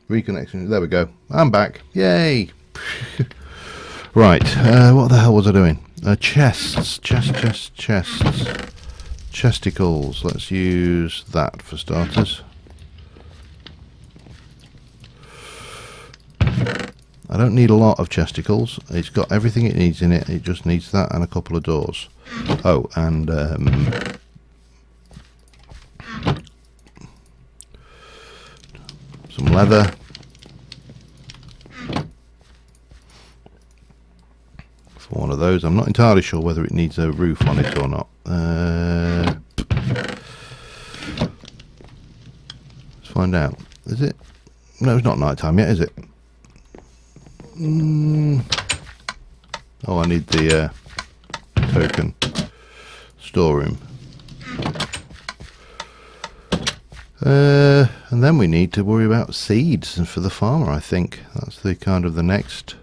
Reconnection. There we go. I'm back. Yay! Right. What the hell was I doing? Chests. Chests. Chesticles. Let's use that for starters. I don't need a lot of chesticles. It's got everything it needs in it. It just needs that and a couple of doors. Oh, and some leather. For one of those. I'm not entirely sure whether it needs a roof on it or not. Let's find out. Is it? No, it's not night time yet, is it? Oh, I need the token storeroom. And then we need to worry about seeds for the farmer. I think that's the kind of the next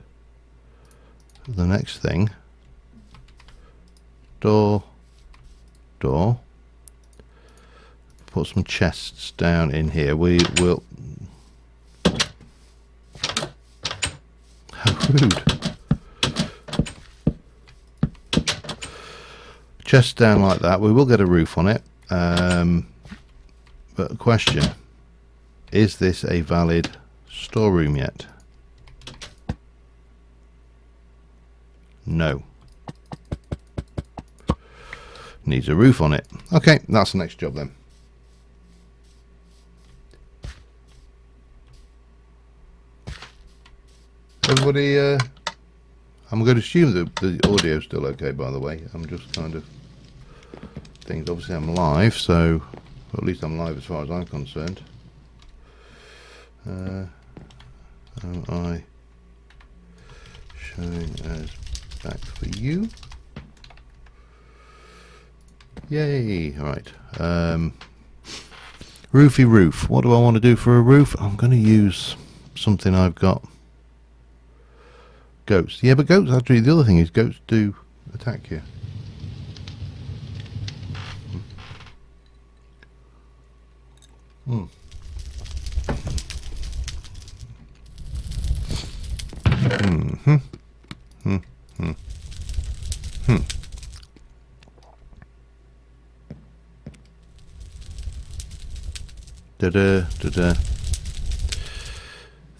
thing. Door. Put some chests down in here. We will. How rude. Chest down like that. We will get a roof on it. But question, is this a valid storeroom yet? No. Needs a roof on it. Okay, that's the next job then. Everybody, I'm going to assume that the audio is still okay, by the way. I'm just kind of things. Obviously, I'm live, so well, at least I'm live as far as I'm concerned. Am I showing as back for you? Yay! All right. Roofy roof. What do I want to do for a roof? I'm going to use something I've got. Goats. Yeah, but goats, actually, the other thing is goats do attack you.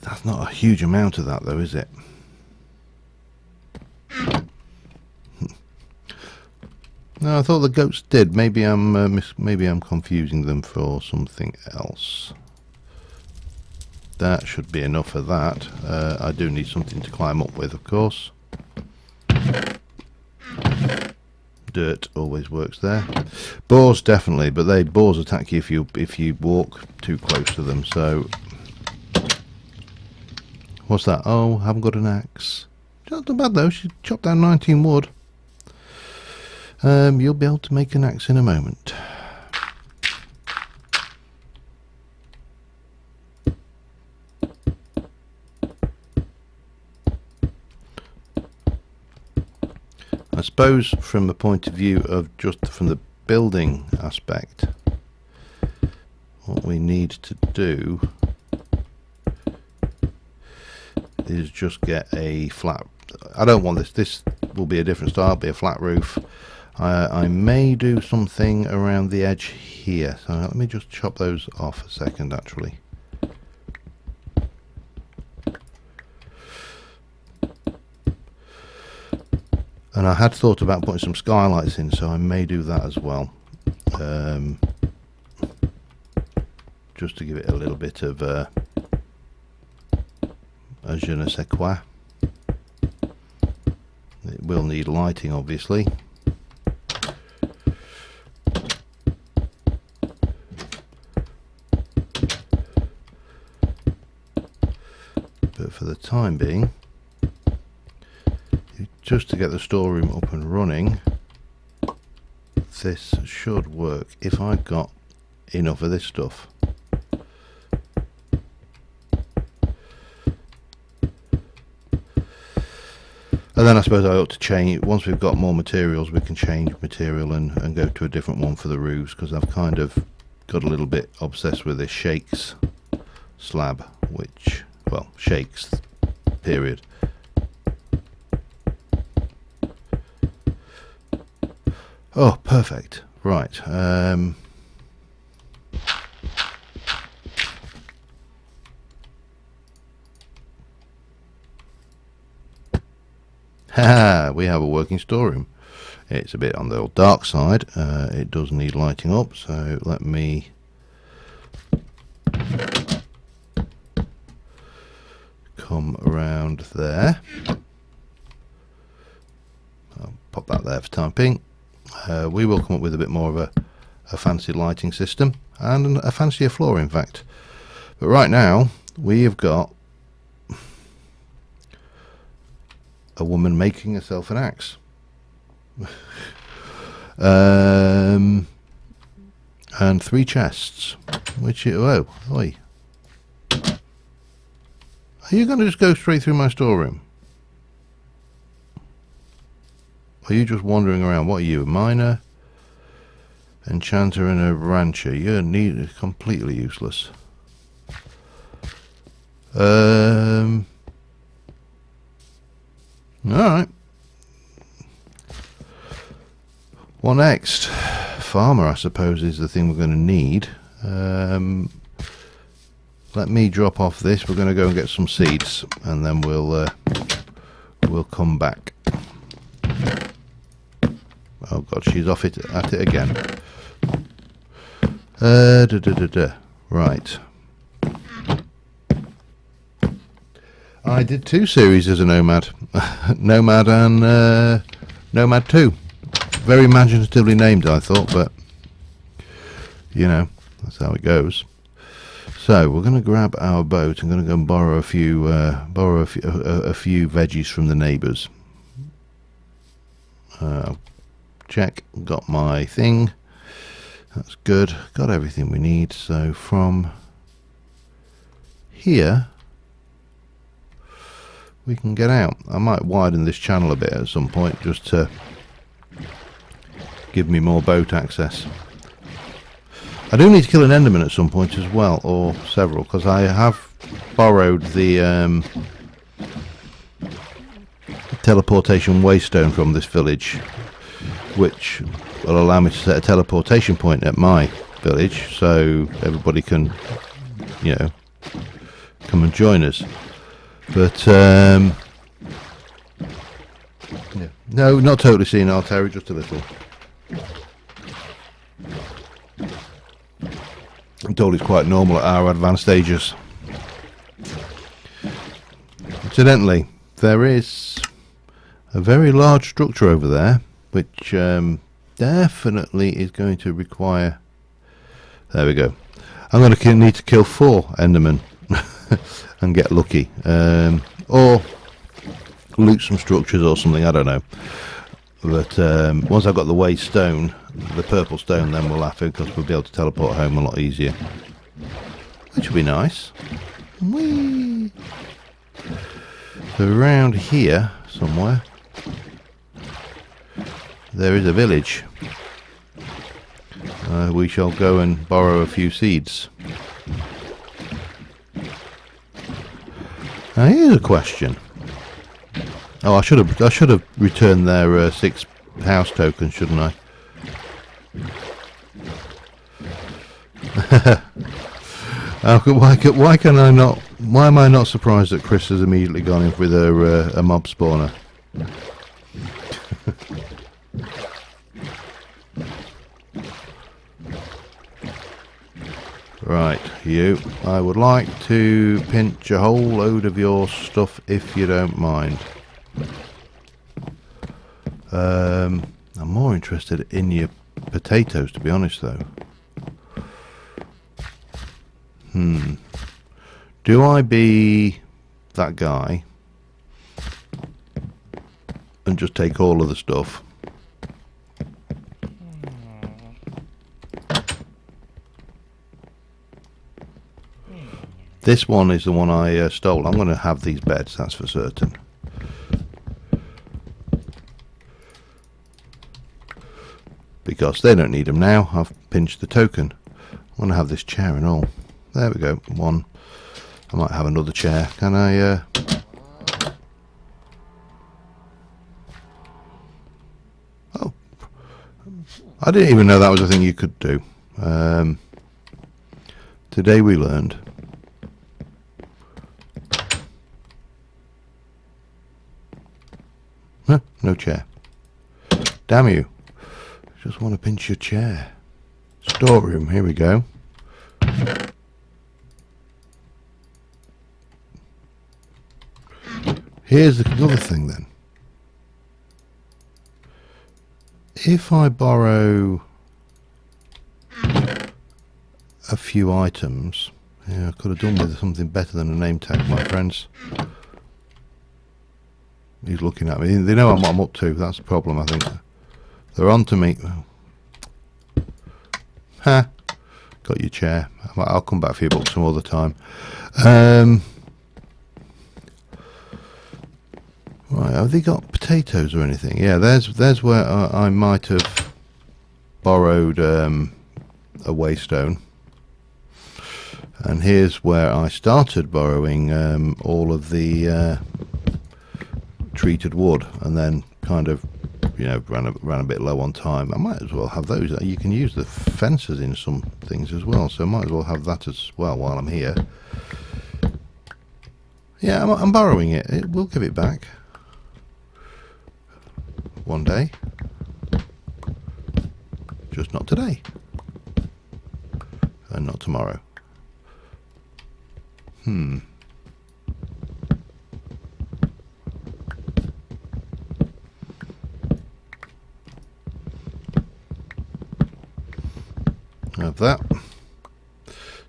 That's not a huge amount of that, though, is it? No, I thought the goats did. Maybe I'm confusing them for something else. That should be enough of that. I do need something to climb up with, of course. Dirt always works there. Boars definitely, but boars attack you if you walk too close to them. So, what's that? Oh, haven't got an axe. Not too bad though. She chopped down 19 wood. You'll be able to make an axe in a moment. I suppose from the point of view of just from the building aspect, what we need to do is just get a flat. I don't want this. This will be a different style. It'll be a flat roof. I may do something around the edge here. So let me just chop those off a second, actually. And I had thought about putting some skylights in, so I may do that as well. Just to give it a little bit of a je ne sais quoi. It will need lighting, obviously. But for the time being, just to get the storeroom up and running, this should work if I've got enough of this stuff. And then I suppose I ought to change, once we've got more materials, we can change material and go to a different one for the roofs, because I've kind of got a little bit obsessed with this shakes slab, which, well, shakes, period. Oh, perfect. Right. We have a working storeroom. It's a bit on the old dark side. It does need lighting up, so let me come around there. I'll pop that there for time being. We will come up with a bit more of a fancy lighting system and a fancier floor, in fact. But right now we have got a woman making herself an axe. And 3 chests, which oi. Are you going to just go straight through my storeroom? Are you just wandering around? What are you, a miner, enchanter and a rancher? You're completely useless. Alright. What next? Farmer, I suppose, is the thing we're going to need. Let me drop off this. We're going to go and get some seeds, and then we'll come back. Oh god, she's off at it again. Right. I did 2 series as a nomad. Nomad and Nomad 2. Very imaginatively named, I thought, but you know, that's how it goes. So we're going to grab our boat. I'm going to go and borrow a few veggies from the neighbours. Check, got my thing. That's good. Got everything we need. So from here we can get out. I might widen this channel a bit at some point just to give me more boat access. I do need to kill an enderman at some point as well, or several, because I have borrowed the teleportation waystone from this village, which will allow me to set a teleportation point at my village, so everybody can, you know, come and join us. But yeah. No, not totally senile, Terry, just a little. I'm told it's quite normal at our advanced ages. Incidentally, there is a very large structure over there, which definitely is going to require... There we go. I'm going to need to kill 4 endermen and get lucky. Or loot some structures or something, I don't know. But once I've got the way stone, the purple stone, then we'll have it, because we'll be able to teleport home a lot easier. Which will be nice. Whee! So around here, somewhere, there is a village. We shall go and borrow a few seeds. Now here's a question. Oh, I should have returned their 6 house tokens, shouldn't I? Why can I not? Why am I not surprised that Chris has immediately gone in with a mob spawner? Right, you. I would like to pinch a whole load of your stuff if you don't mind. I'm more interested in your potatoes, to be honest, though. Do I be that guy and just take all of the stuff? This one is the one I stole. I'm going to have these beds, that's for certain. Because they don't need them now. I've pinched the token. want to have this chair and all. There we go. One. I might have another chair. Can I? Oh, I didn't even know that was a thing you could do. Today we learned. Huh, no chair. Damn you. Just want to pinch your chair. Storeroom, here we go. Here's another thing then. If I borrow a few items, yeah, I could have done with something better than a name tag, my friends. He's looking at me. They know what I'm up to. That's the problem, I think. They're on to me. Ha! Got your chair. I'll come back for your book some other time. Right, have they got potatoes or anything? Yeah, there's where I might have borrowed a waystone. And here's where I started borrowing all of the treated wood, and then kind of, you know, ran a bit low on time. I might as well have those. You can use the fences in some things as well, so I might as well have that as well while I'm here. Yeah, I'm borrowing it. We'll give it back one day, just not today, and not tomorrow. Have that.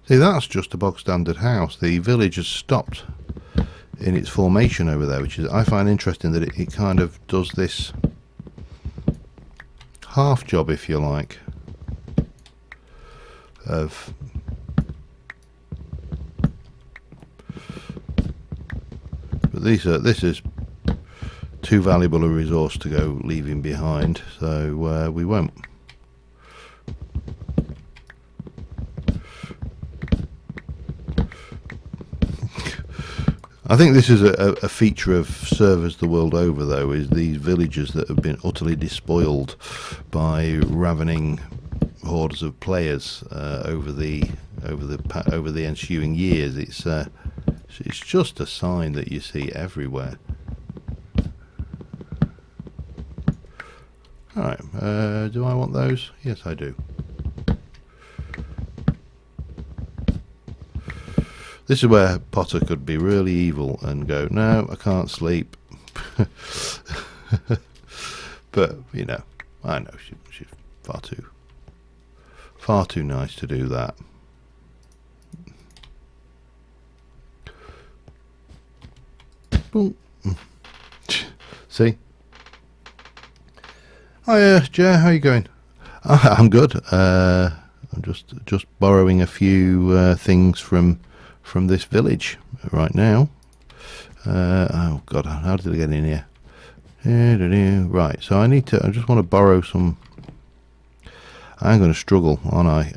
See, that's just a bog standard house. The village has stopped in its formation over there, which is, I find interesting that it kind of does this half job, if you like, of but this is too valuable a resource to go leaving behind, so we won't. I think this is a feature of servers the world over, though, is these villages that have been utterly despoiled by ravening hordes of players over the ensuing years. It's just a sign that you see everywhere. All right, do I want those? Yes, I do. This is where Potter could be really evil and go, no, I can't sleep. But, you know, I know she's far too nice to do that. Boom. See? Hi, Jer, how are you going? I'm good. I'm just borrowing a few things from this village right now. Oh god, how did I get in here? Right, so I just want to borrow some. I'm going to struggle, aren't I?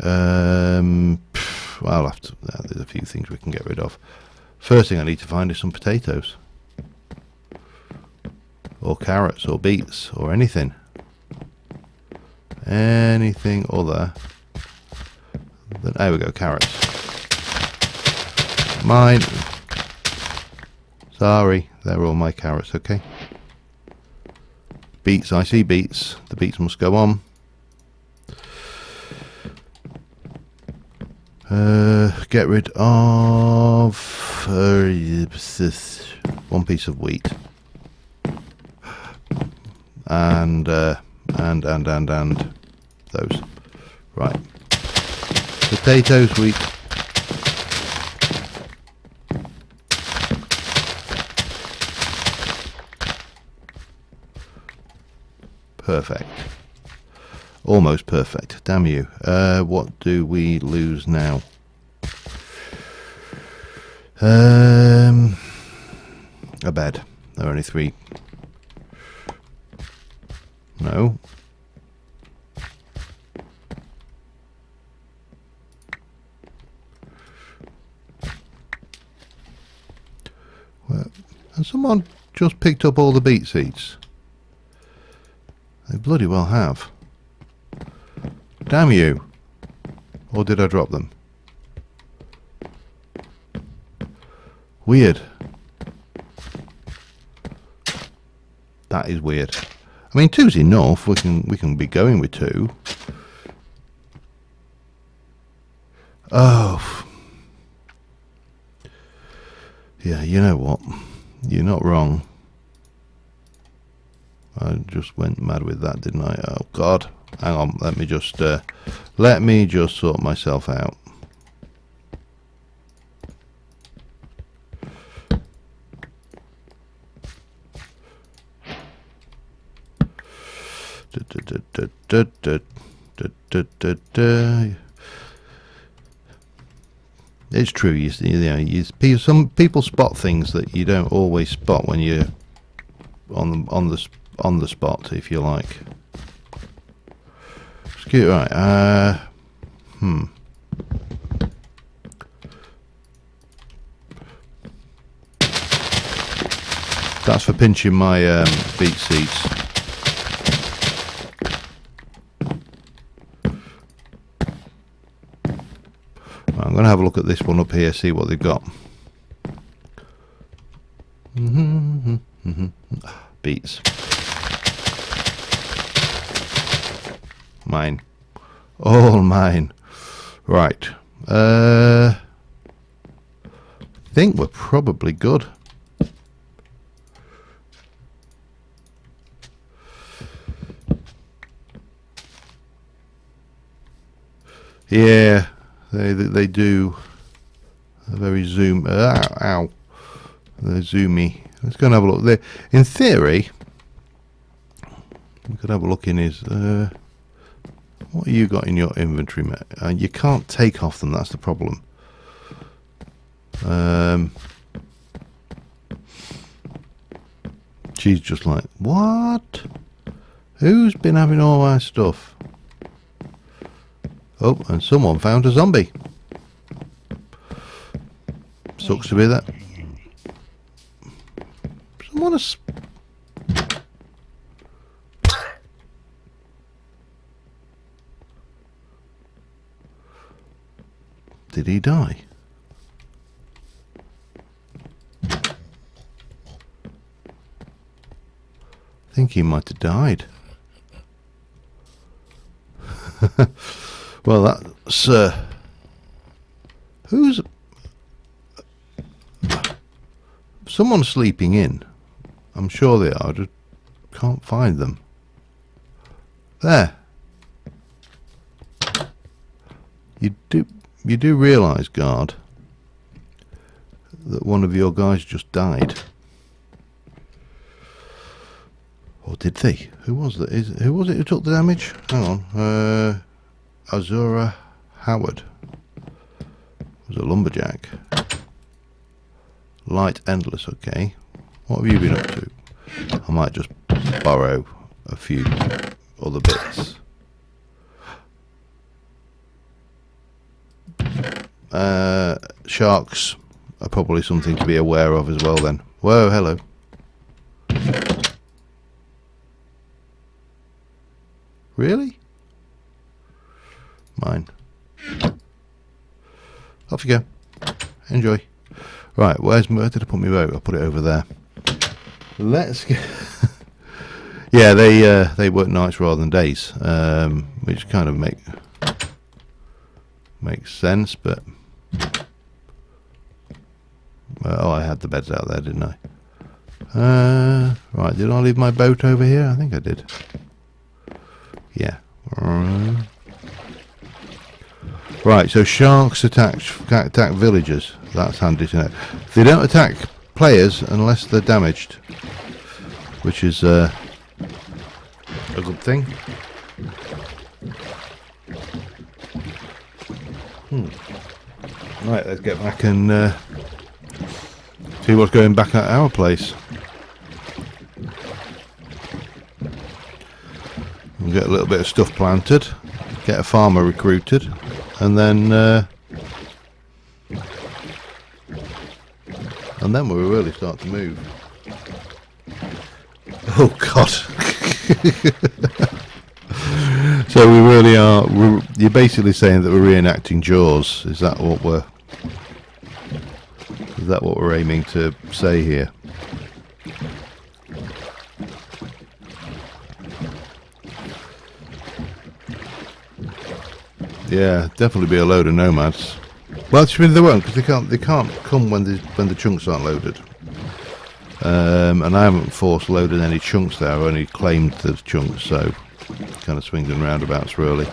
Well, I'll have to. There's a few things we can get rid of. First thing I need to find is some potatoes, or carrots, or beets, or anything other. There we go, carrots. Mine. Sorry, they're all my carrots, okay. Beets, I see beets. The beets must go on. Get rid of one piece of wheat. And those. Right. Potatoes, wheat. Perfect. Almost perfect. Damn you. What do we lose now? A bed. There are only 3. No. someone just picked up all the beet seeds? They bloody well have. Damn you. Or did I drop them? Weird. That is weird. I mean, 2's enough. We can be going with 2. Oh. Yeah, you know what? You're not wrong. I just went mad with that, didn't I? Oh God! Hang on. Let me just sort myself out. It's true. Some people spot things that you don't always spot when you're on the spot, if you like. Excuse, right. That's for pinching my beet seeds. I'm going to have a look at this one up here, see what they've got. Beets. Mine. All mine. Right. Think we're probably good. Yeah. They do. They're very zoom. Ow. They're zoomy. Let's go and have a look. There. In theory, we could have a look in his. What have you got in your inventory, mate? You can't take off them. That's the problem. She's just like, what? Who's been having all my stuff? Oh, and someone found a zombie. Sucks to be that. Someone has... Did he die? I think he might have died. Well, that's who's someone's sleeping in. I'm sure they are. I just can't find them. There. You do realise, guard, that one of your guys just died. Or did they? Who was that? Who was it who took the damage? Hang on. Azura Howard was a lumberjack. Light Endless, okay. What have you been up to? I might just borrow a few other bits. Sharks are probably something to be aware of as well then. Whoa, hello. Really? Mine. Off you go. Enjoy. Right, where did I put my boat? I'll put it over there. Let's go. Yeah, they work nights rather than days, which kind of makes sense. But oh, I had the beds out there, didn't I? Right, did I leave my boat over here? I think I did. Yeah. Right, so sharks attack villagers. That's handy to know. They don't attack players unless they're damaged, which is a good thing. Right, let's get back and see what's going back at our place. We'll get a little bit of stuff planted, get a farmer recruited, and then we'll really start to move. Oh God. So we really are. You're basically saying that we're reenacting Jaws. Is that what we're aiming to say here? Yeah, definitely be a load of nomads. Well, actually, they won't, because they can't come when the chunks aren't loaded. And I haven't force loaded any chunks there. I've only claimed the chunks, so kind of swings and roundabouts, really.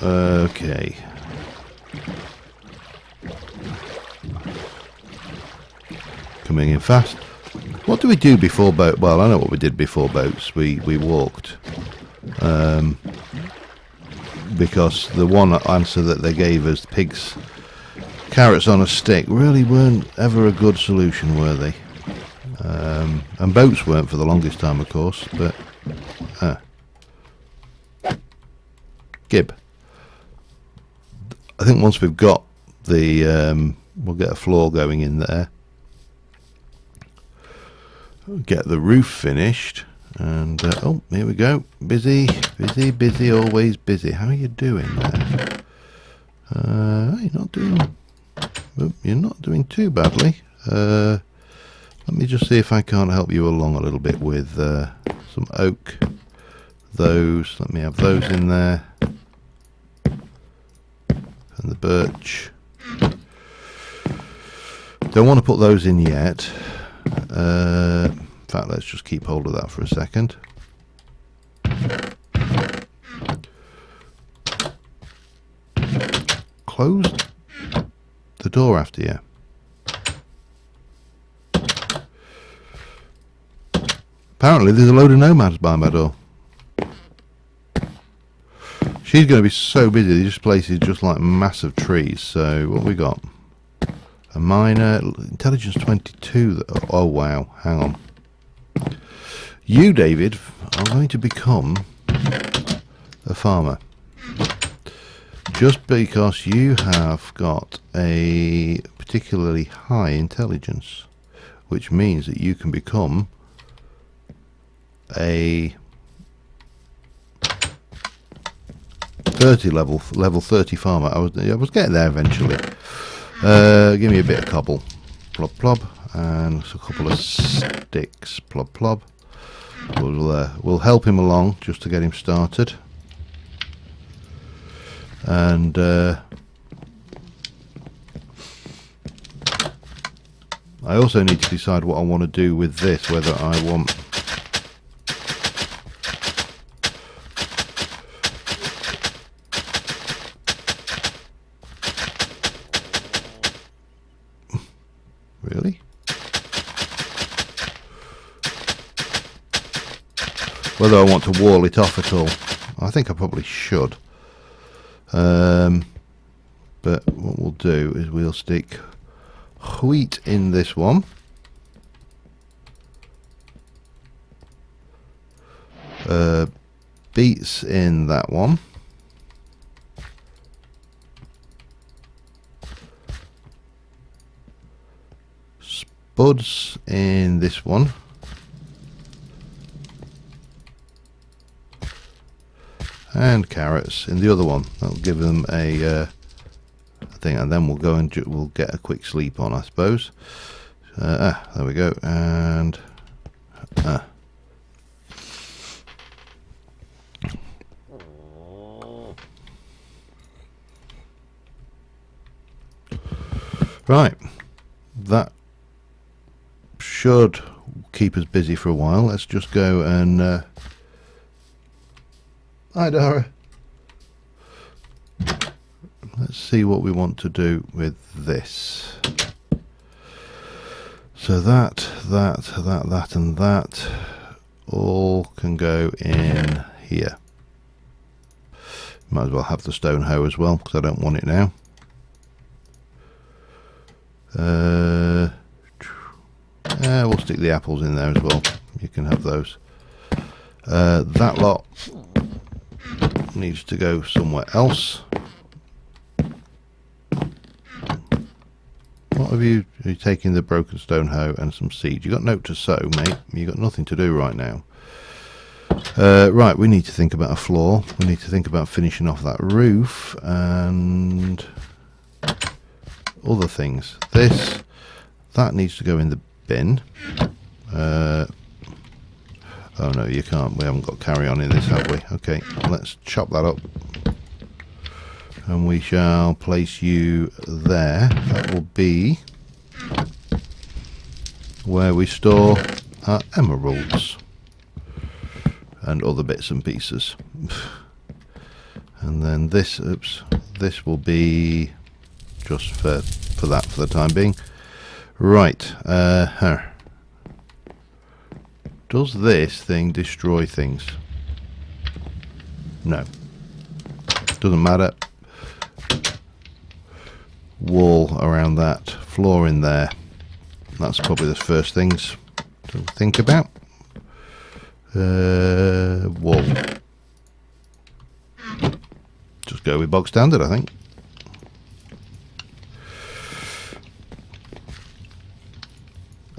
Okay. Coming in fast. What do we do before boat? Well, I know what we did before boats. We walked. Because the one answer that they gave us, pigs, carrots on a stick, really weren't ever a good solution, were they? And boats weren't for the longest time, of course, but... Gib. I think once we've got the... we'll get a floor going in there. Get the roof finished. And, oh, here we go. Busy, busy, busy, always busy. How are you doing there? You're not doing too badly. Let me just see if I can't help you along a little bit with some oak. Those, let me have those in there. And the birch. Don't want to put those in yet. In fact, let's just keep hold of that for a second. Close the door after you. Apparently there's a load of nomads by my door. She's going to be so busy. This place is just like massive trees. So what we got? A miner, intelligence 22. Oh wow, hang on. You, David, are going to become a farmer. Just because you have got a particularly high intelligence, which means that you can become a 30 level 30 farmer. I was getting there eventually. Give me a bit of cobble, plop plop, and a couple of sticks, plop plop. We'll help him along just to get him started. And I also need to decide what I want to do with this, whether I want really? Whether I want to wall it off at all. I think I probably should. But what we'll do is we'll stick wheat in this one. Beets in that one. Spuds in this one. And carrots in the other one. That'll give them a thing, and then we'll go and we'll get a quick sleep on, I suppose. There we go. And right, that should keep us busy for a while. Let's just go and hi Dara. Let's see what we want to do with this. So that and that all can go in here. Might as well have the stone hoe as well, because I don't want it now. We'll stick the apples in there as well. You can have those. That lot needs to go somewhere else. What what have you taken? The broken stone hoe and some seeds. You got note to sow, mate. You got nothing to do right now. Right, we need to think about a floor. We need to think about finishing off that roof and other things. That needs to go in the bin. Oh no, you can't. We haven't got carry on in this, have we? Okay, let's chop that up. And we shall place you there. That will be where we store our emeralds and other bits and pieces. And then this will be just for that for the time being. Right. Does this thing destroy things? No. Doesn't matter. Wall around that, floor in there. That's probably the first things to think about. Wall. Just go with bog standard, I think.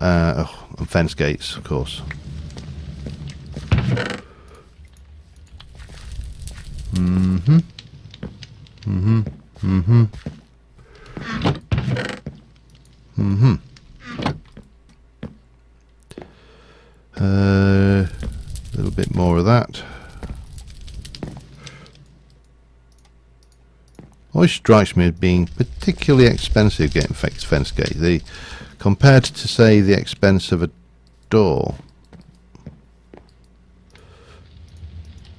And fence gates, of course. A little bit more of that. Always strikes me as being particularly expensive getting fence gates. Compared to, say, the expense of a door,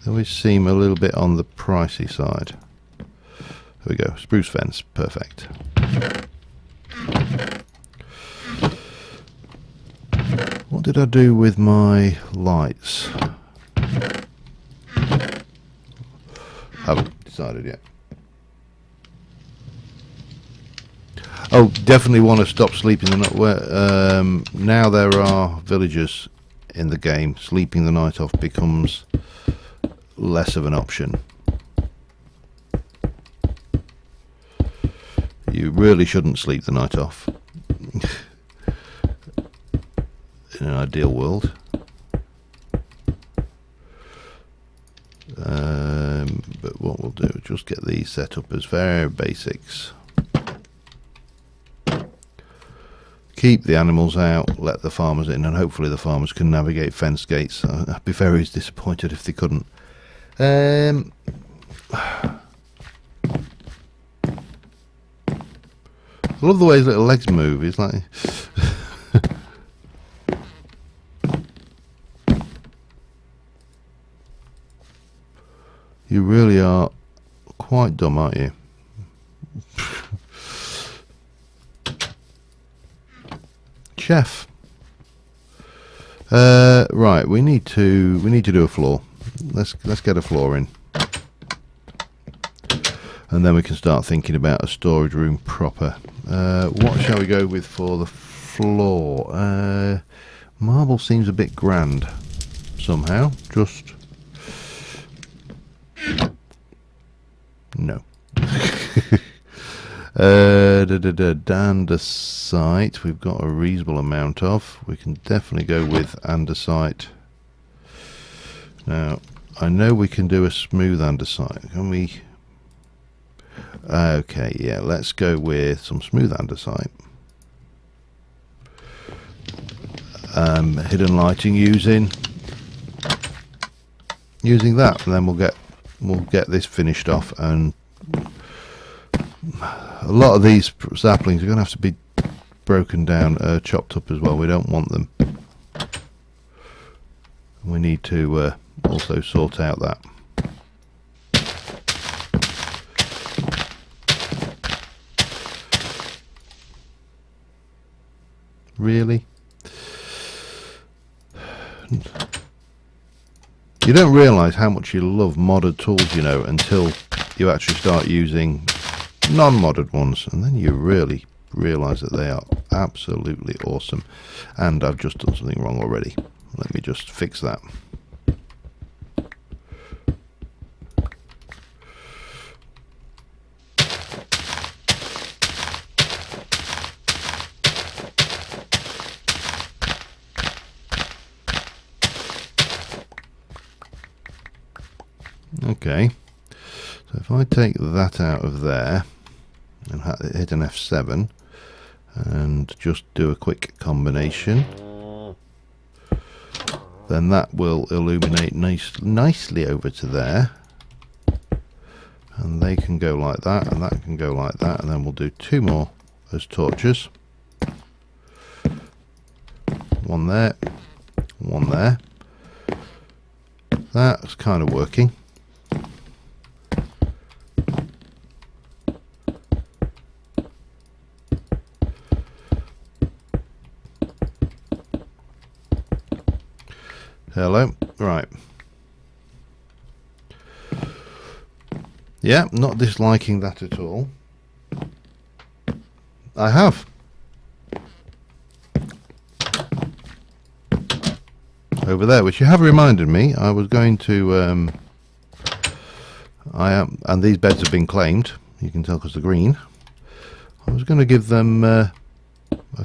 they always seem a little bit on the pricey side. There we go, spruce fence, perfect. What did I do with my lights? Haven't decided yet. Oh, definitely want to stop sleeping the night. Now there are villagers in the game. Sleeping the night off becomes less of an option. You really shouldn't sleep the night off. In an ideal world. But what we'll do is just get these set up as very basics. Keep the animals out, let the farmers in, and hopefully the farmers can navigate fence gates. I'd be very disappointed if they couldn't. I love the way his little legs move. He's like... You really are quite dumb, aren't you? Chef. Right, we need to do a floor. Let's get a floor in, and then we can start thinking about a storage room proper. What shall we go with for the floor? Marble seems a bit grand somehow. Just no. Andesite we've got a reasonable amount of. We can definitely go with andesite. Now I know we can do a smooth andesite, can we? Okay, yeah, let's go with some smooth andesite. Hidden lighting using that, and then we'll get this finished off. And a lot of these saplings are going to have to be broken down, chopped up as well. We don't want them. We need to also sort out that. Really? You don't realise how much you love modded tools, you know, until you actually start using non-modded ones, and then you really realise that they are absolutely awesome. And I've just done something wrong already. Let me just fix that. Okay, so if I take that out of there and hit an F7 and just do a quick combination, then that will illuminate nicely over to there, and they can go like that, and that can go like that, and then we'll do two more as torches. One there, one there. That's kind of working. Hello. Right. Yeah, not disliking that at all. I have. Over there, which you have reminded me, I was going to, and these beds have been claimed, you can tell because they're green. I was going to give them a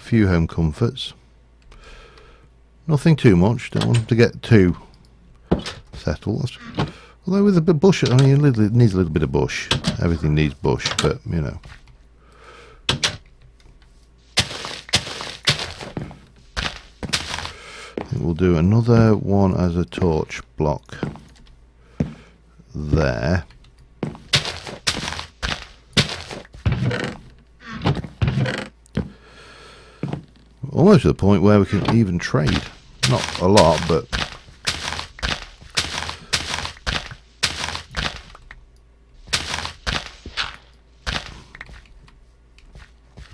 few home comforts. Nothing too much, don't want them to get too settled. Although with a bit of bush, I mean, it needs a little bit of bush. Everything needs bush, but, you know. We'll do another one as a torch block there. Almost to the point where we can even trade. Not a lot, but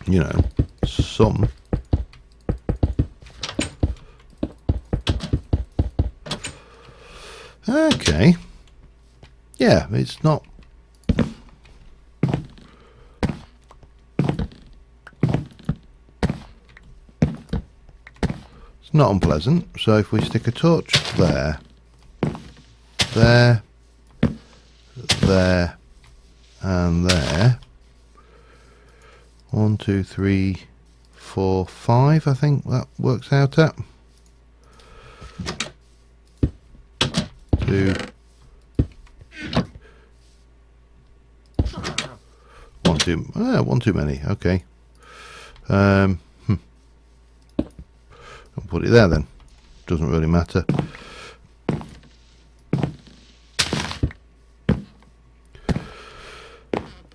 you know, some. Okay. Yeah, it's not. It's not unpleasant. So if we stick a torch there, there, there, and there. 1, 2, 3, 4, 5. I think that works out at. 2, 1, 2. One too many. Okay. I'll put it there then. Doesn't really matter.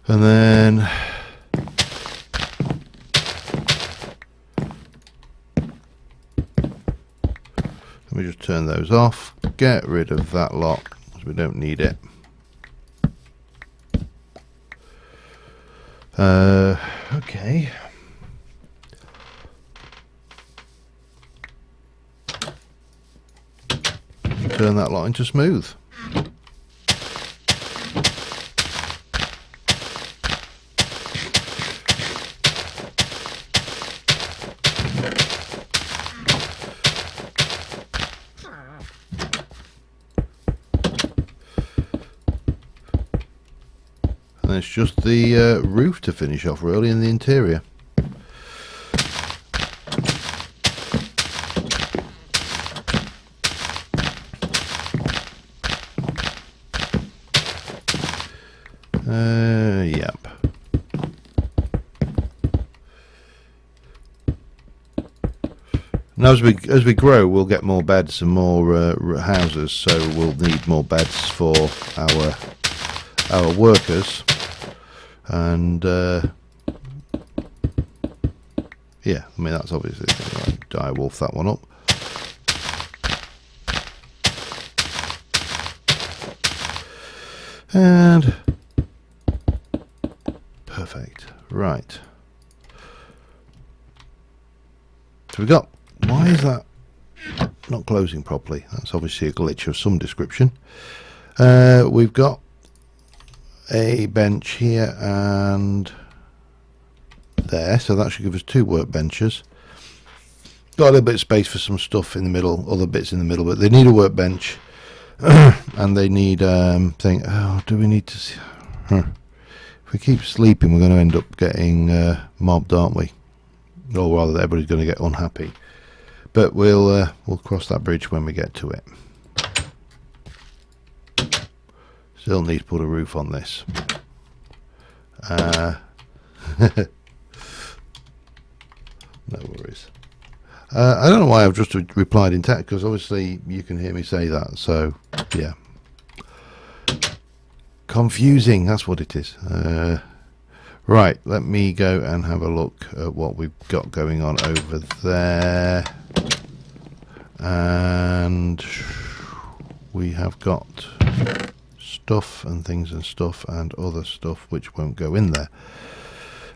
And then let me just turn those off. Get rid of that lot because we don't need it. Okay. Turn that lot into smooth. And it's just the roof to finish off really in the interior. Yep. Now as we grow, we'll get more beds and more houses, so we'll need more beds for our workers. And yeah, I mean that's obviously die wolf that one up. And perfect. Right. So we got. Why is that not closing properly? That's obviously a glitch of some description. We've got a bench here and there, so that should give us 2 workbenches. Got a little bit of space for some stuff in the middle, other bits in the middle, but they need a workbench. And they need saying, oh, do we need to see? If we keep sleeping, we're going to end up getting mobbed, aren't we? Or rather, everybody's going to get unhappy. But we'll cross that bridge when we get to it. Still need to put a roof on this. No worries. I don't know why I've just replied in text, because obviously you can hear me say that. So yeah, confusing, that's what it is. Right, let me go and have a look at what we've got going on over there. And we have got stuff and things and stuff and other stuff which won't go in there.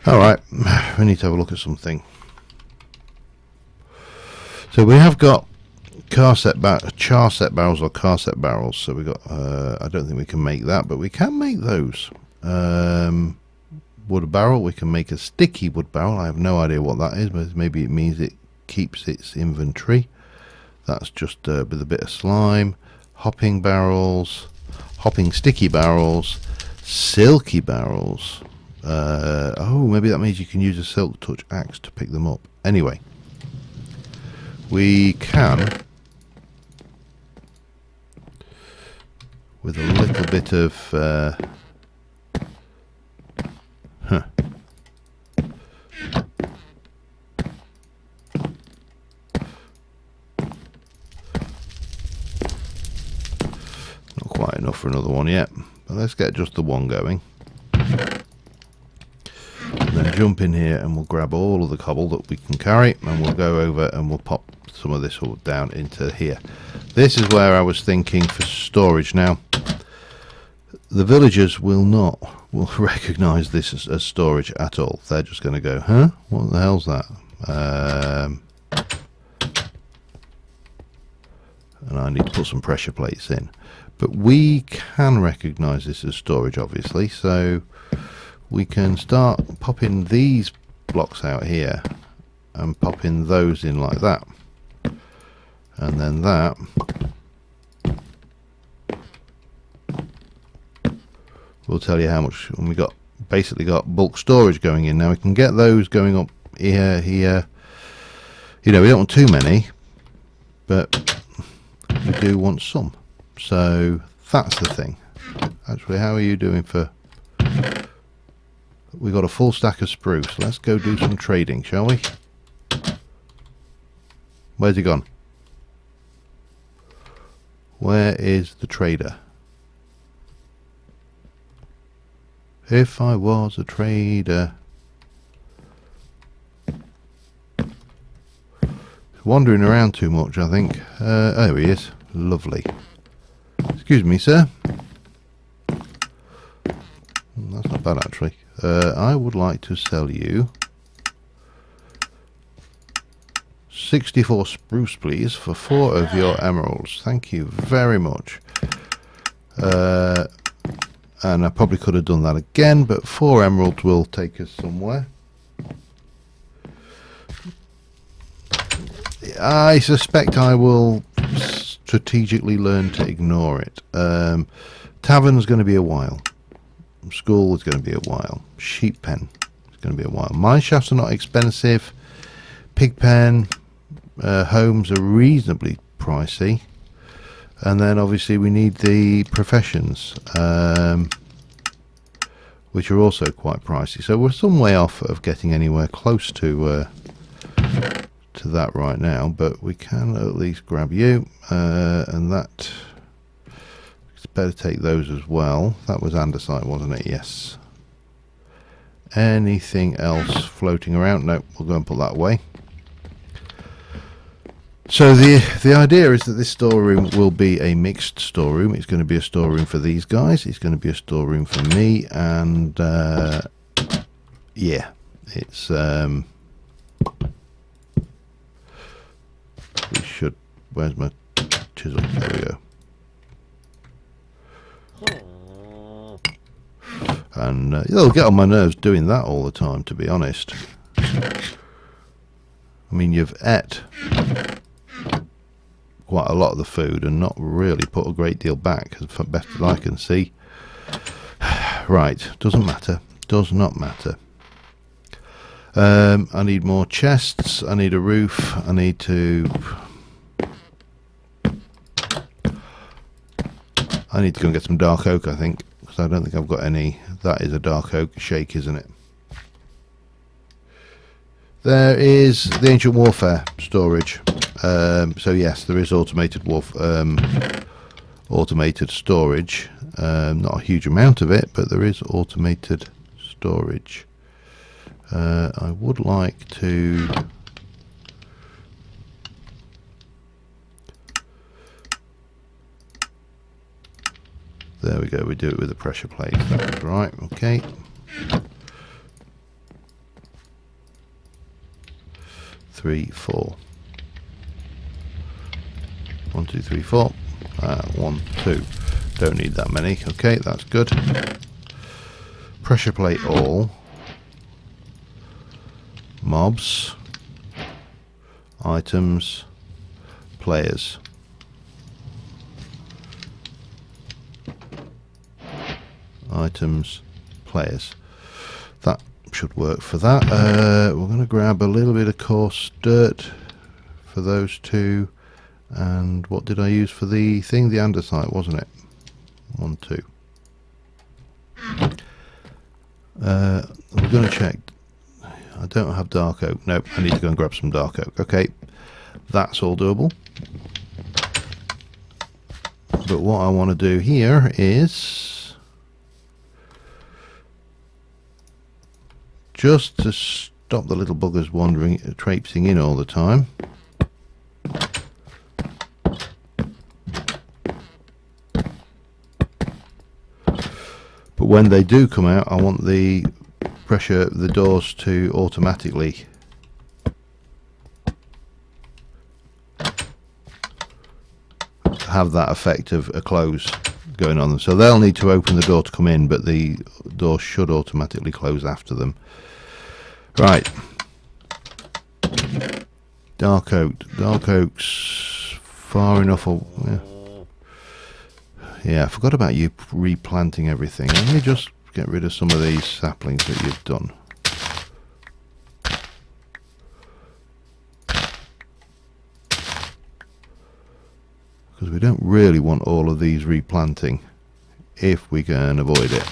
Alright, we need to have a look at something. So we have got char set barrels or car set barrels. So we got, I don't think we can make that, but we can make those. Wood barrel, we can make a sticky wood barrel. I have no idea what that is, but maybe it means it keeps its inventory. That's just with a bit of slime. Hopping barrels, hopping sticky barrels, silky barrels. Oh, maybe that means you can use a silk touch axe to pick them up. Anyway, we can, with a little bit of not quite enough for another one yet, but let's get just the one going. And then jump in here and we'll grab all of the cobble that we can carry, and we'll go over and we'll pop some of this all down into here. This is where I was thinking for storage. Now the villagers will recognise this as storage at all. They're just going to go, huh? What the hell's that? And I need to put some pressure plates in. But we can recognise this as storage, obviously. So we can start popping these blocks out here and popping those in like that. And then that will tell you how much. And we got basically got bulk storage going in. Now we can get those going up here. You know, we don't want too many, but we do want some. So that's the thing. Actually, how are you doing for? We got a full stack of spruce. Let's go do some trading, shall we? Where's he gone? Where is the trader? If I was a trader. Wandering around too much, I think. Oh, there he is. Lovely. Excuse me, sir. That's not bad, actually. I would like to sell you 64 spruce, please, for 4 of your emeralds. Thank you very much. And I probably could have done that again, but 4 emeralds will take us somewhere. I suspect I will strategically learn to ignore it. Tavern's going to be a while. School is going to be a while. Sheep pen is going to be a while. Mine shafts are not expensive. Pig pen, homes are reasonably pricey. And then obviously we need the professions, which are also quite pricey. So we're some way off of getting anywhere close to that right now, but we can at least grab you, and that. It's better take those as well. That was andesite, wasn't it? Yes. Anything else floating around? No, we'll go and put that away. So the idea is that this storeroom will be a mixed storeroom. It's going to be a storeroom for these guys. It's going to be a storeroom for me, and yeah, it's we should. Where's my chisel? There we go. And it'll get on my nerves doing that all the time, to be honest. I mean, you've ate quite a lot of the food and not really put a great deal back, as best as I can see. Right, doesn't matter. Does not matter. I need more chests. I need a roof. I need to... I need to go and get some dark oak, I think, because I don't think I've got any. That is a dark oak shake, isn't it? There is the Ancient Warfare storage. So yes, there is automated storage. Not a huge amount of it, but there is automated storage. I would like to... There we go, we do it with a pressure plate. That's right, okay. Three, 4. 1, 2, 3, 4. 1, 2. Don't need that many. Okay, that's good. Pressure plate all. Mobs. Items. Players. Items. Players. That should work for that. We're going to grab a little bit of coarse dirt for those two. And what did I use for the thing? The andesite, wasn't it? 1, 2. We're going to check. I don't have dark oak. Nope, I need to go and grab some dark oak. Okay, that's all doable. But what I want to do here is just to stop the little buggers wandering, traipsing in all the time. But when they do come out, I want the pressure, the doors to automatically have that effect of a close going on them. So they'll need to open the door to come in, but the door should automatically close after them. Right. Dark oak. Dark oak's far enough away. Yeah, I forgot about you replanting everything. Let me just get rid of some of these saplings that you've done. Because we don't really want all of these replanting if we can avoid it.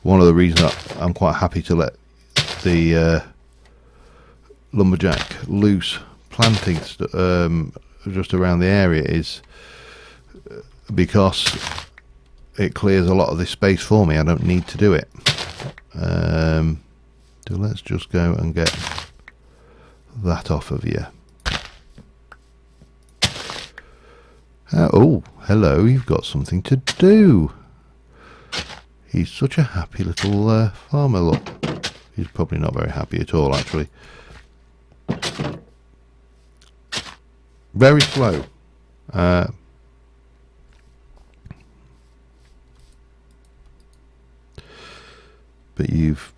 One of the reasons I'm quite happy to let the lumberjack loose planting just around the area is because it clears a lot of this space for me. I don't need to do it. So let's just go and get that off of you. Oh, hello, you've got something to do. He's such a happy little farmer, look. He's probably not very happy at all, actually. Very slow. But you've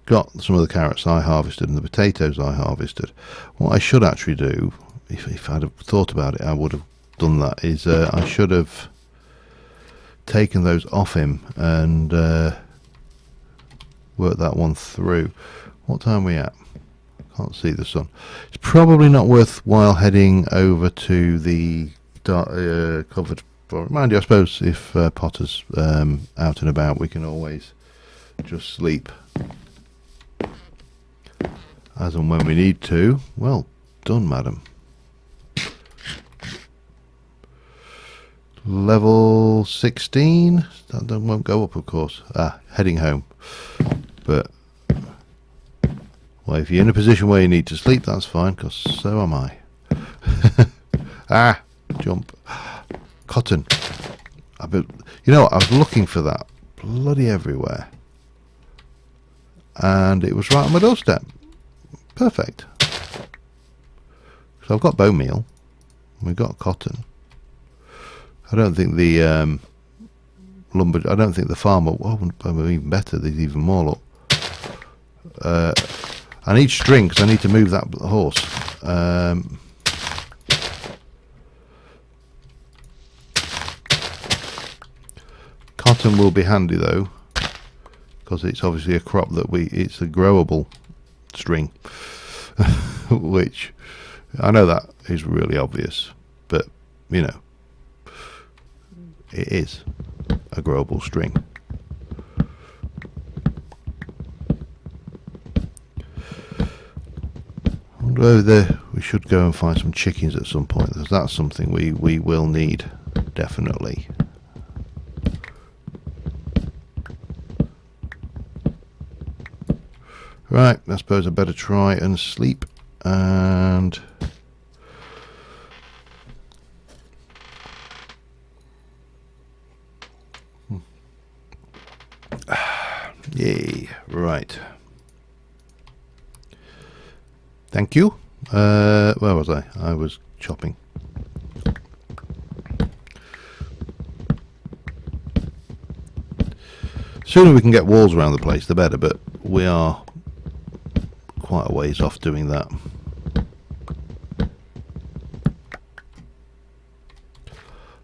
got some of the carrots I harvested and the potatoes I harvested. What I should actually do, if I'd have thought about it, I would have done that, is I should have taken those off him and worked that one through. What time are we at? Can't see the sun. It's probably not worthwhile heading over to the covered forest. Mind you, I suppose if Potter's out and about, we can always just sleep as and when we need to. Well done, madam. Level 16. That won't go up, of course. Heading home. But well, if you're in a position where you need to sleep, that's fine, because so am I. Jump. Cotton. You know what, I was looking for that bloody everywhere. And it was right on my doorstep. Perfect. So I've got bone meal. We've got cotton. I don't think the I don't think the farmer... Well, even better, there's even more, look. I need string because I need to move that horse. Cotton will be handy though, because it's obviously a crop that it's a growable string, which I know that is really obvious, but you know, it is a growable string. Although we should go and find some chickens at some point, because that's something we will need, definitely. Right, I suppose I better try and sleep, and yay, right. Thank you. Where was I? I was chopping. Sooner we can get walls around the place, the better, but we are quite a ways off doing that.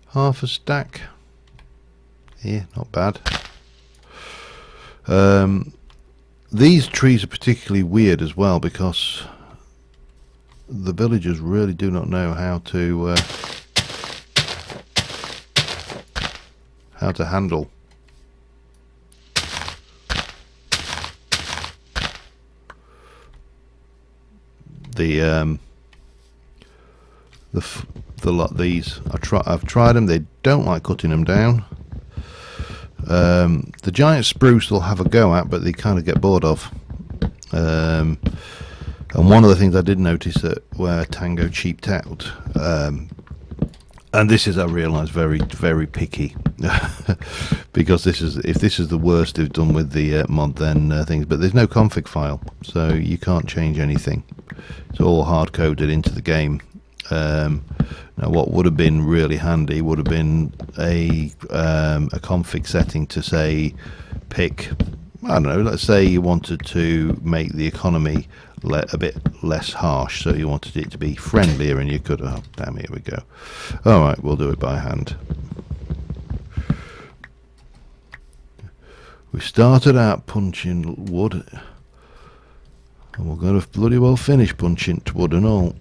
Half a stack. Yeah, not bad. These trees are particularly weird as well, because the villagers really do not know how to handle the lot. These I've tried them. They don't like cutting them down. The giant spruce they'll have a go at, but they kind of get bored of. And one of the things I did notice that where Tango cheaped out, and this is, I realise, very, very picky, because if this is the worst they've done with the mod, then things. But there's no config file, so you can't change anything. It's all hard coded into the game. Now, what would have been really handy would have been a config setting to say, pick, I don't know, let's say you wanted to make the economy a bit less harsh, so you wanted it to be friendlier, and you could, oh damn, here we go. Alright, we'll do it by hand. We started out punching wood, and we're going to bloody well finish punching wood and all.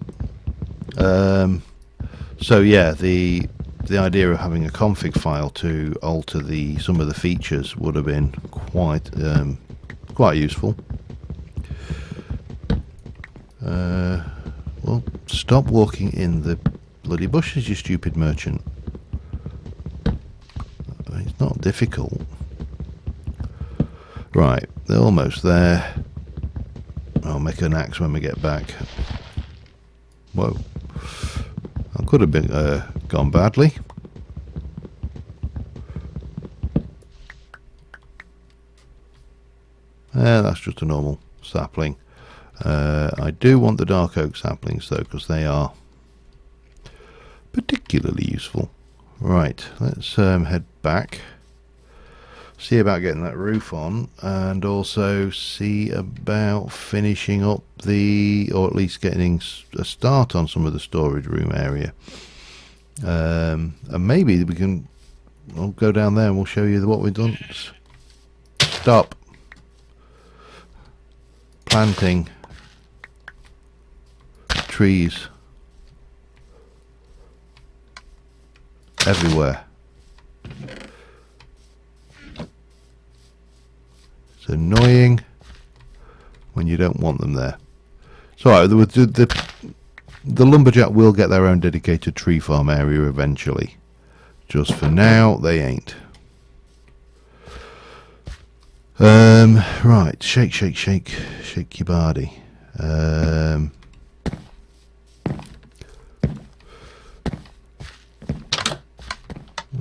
So yeah, the idea of having a config file to alter some of the features would have been quite useful. Well, stop walking in the bloody bushes, you stupid merchant. It's not difficult. Right, they're almost there. I'll make an axe when we get back. Whoa. That could have been gone badly. That's just a normal sapling. I do want the dark oak saplings though, because they are particularly useful. Right, let's head back, see about getting that roof on, and also see about finishing up or at least getting a start on some of the storage room area. And maybe we can, I'll go down there and we'll show you what we've done. Stop planting trees everywhere. It's annoying when you don't want them there. So the lumberjack will get their own dedicated tree farm area eventually. Just for now, they ain't. Right, shake your body.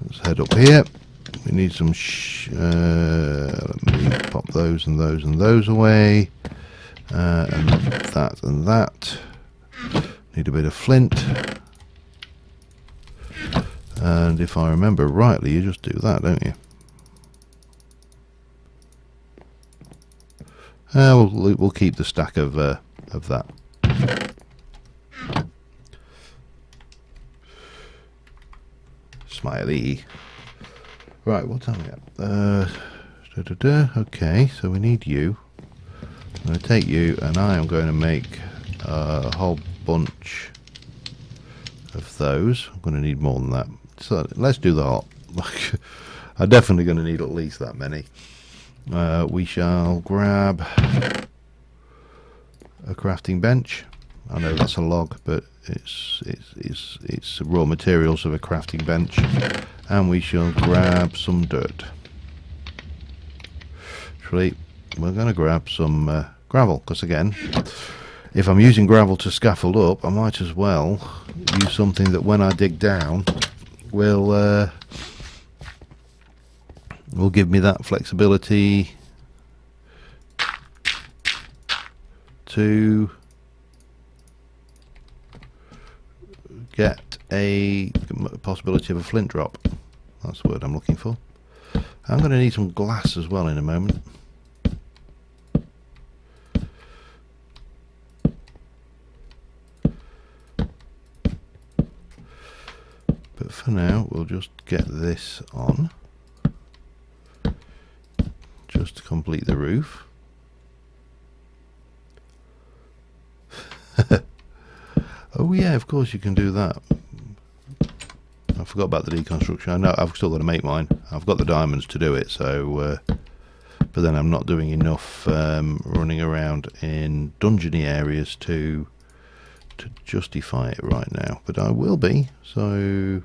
Let's head up here. We need some let me pop those and those and those away, and that. Need a bit of flint, and if I remember rightly, you just do that, don't you? We'll keep the stack of that. Smiley. Right, what time are we at? Okay, so we need you. I'm going to take you, and I am going to make a whole bunch of those. I'm going to need more than that. So let's do the hot. I'm definitely going to need at least that many. We shall grab a crafting bench. I know that's a log, but it's raw materials of a crafting bench. And we shall grab some dirt. Actually, we're going to grab some gravel, because again, if I'm using gravel to scaffold up, I might as well use something that when I dig down will give me that flexibility to get a possibility of a flint drop. That's the word I'm looking for. I'm going to need some glass as well in a moment. But for now, we'll just get this on, just to complete the roof. Oh yeah, of course you can do that. I forgot about the deconstruction. I know I've still got to make mine. I've got the diamonds to do it, so but then I'm not doing enough running around in dungeony areas to justify it right now. But I will be, so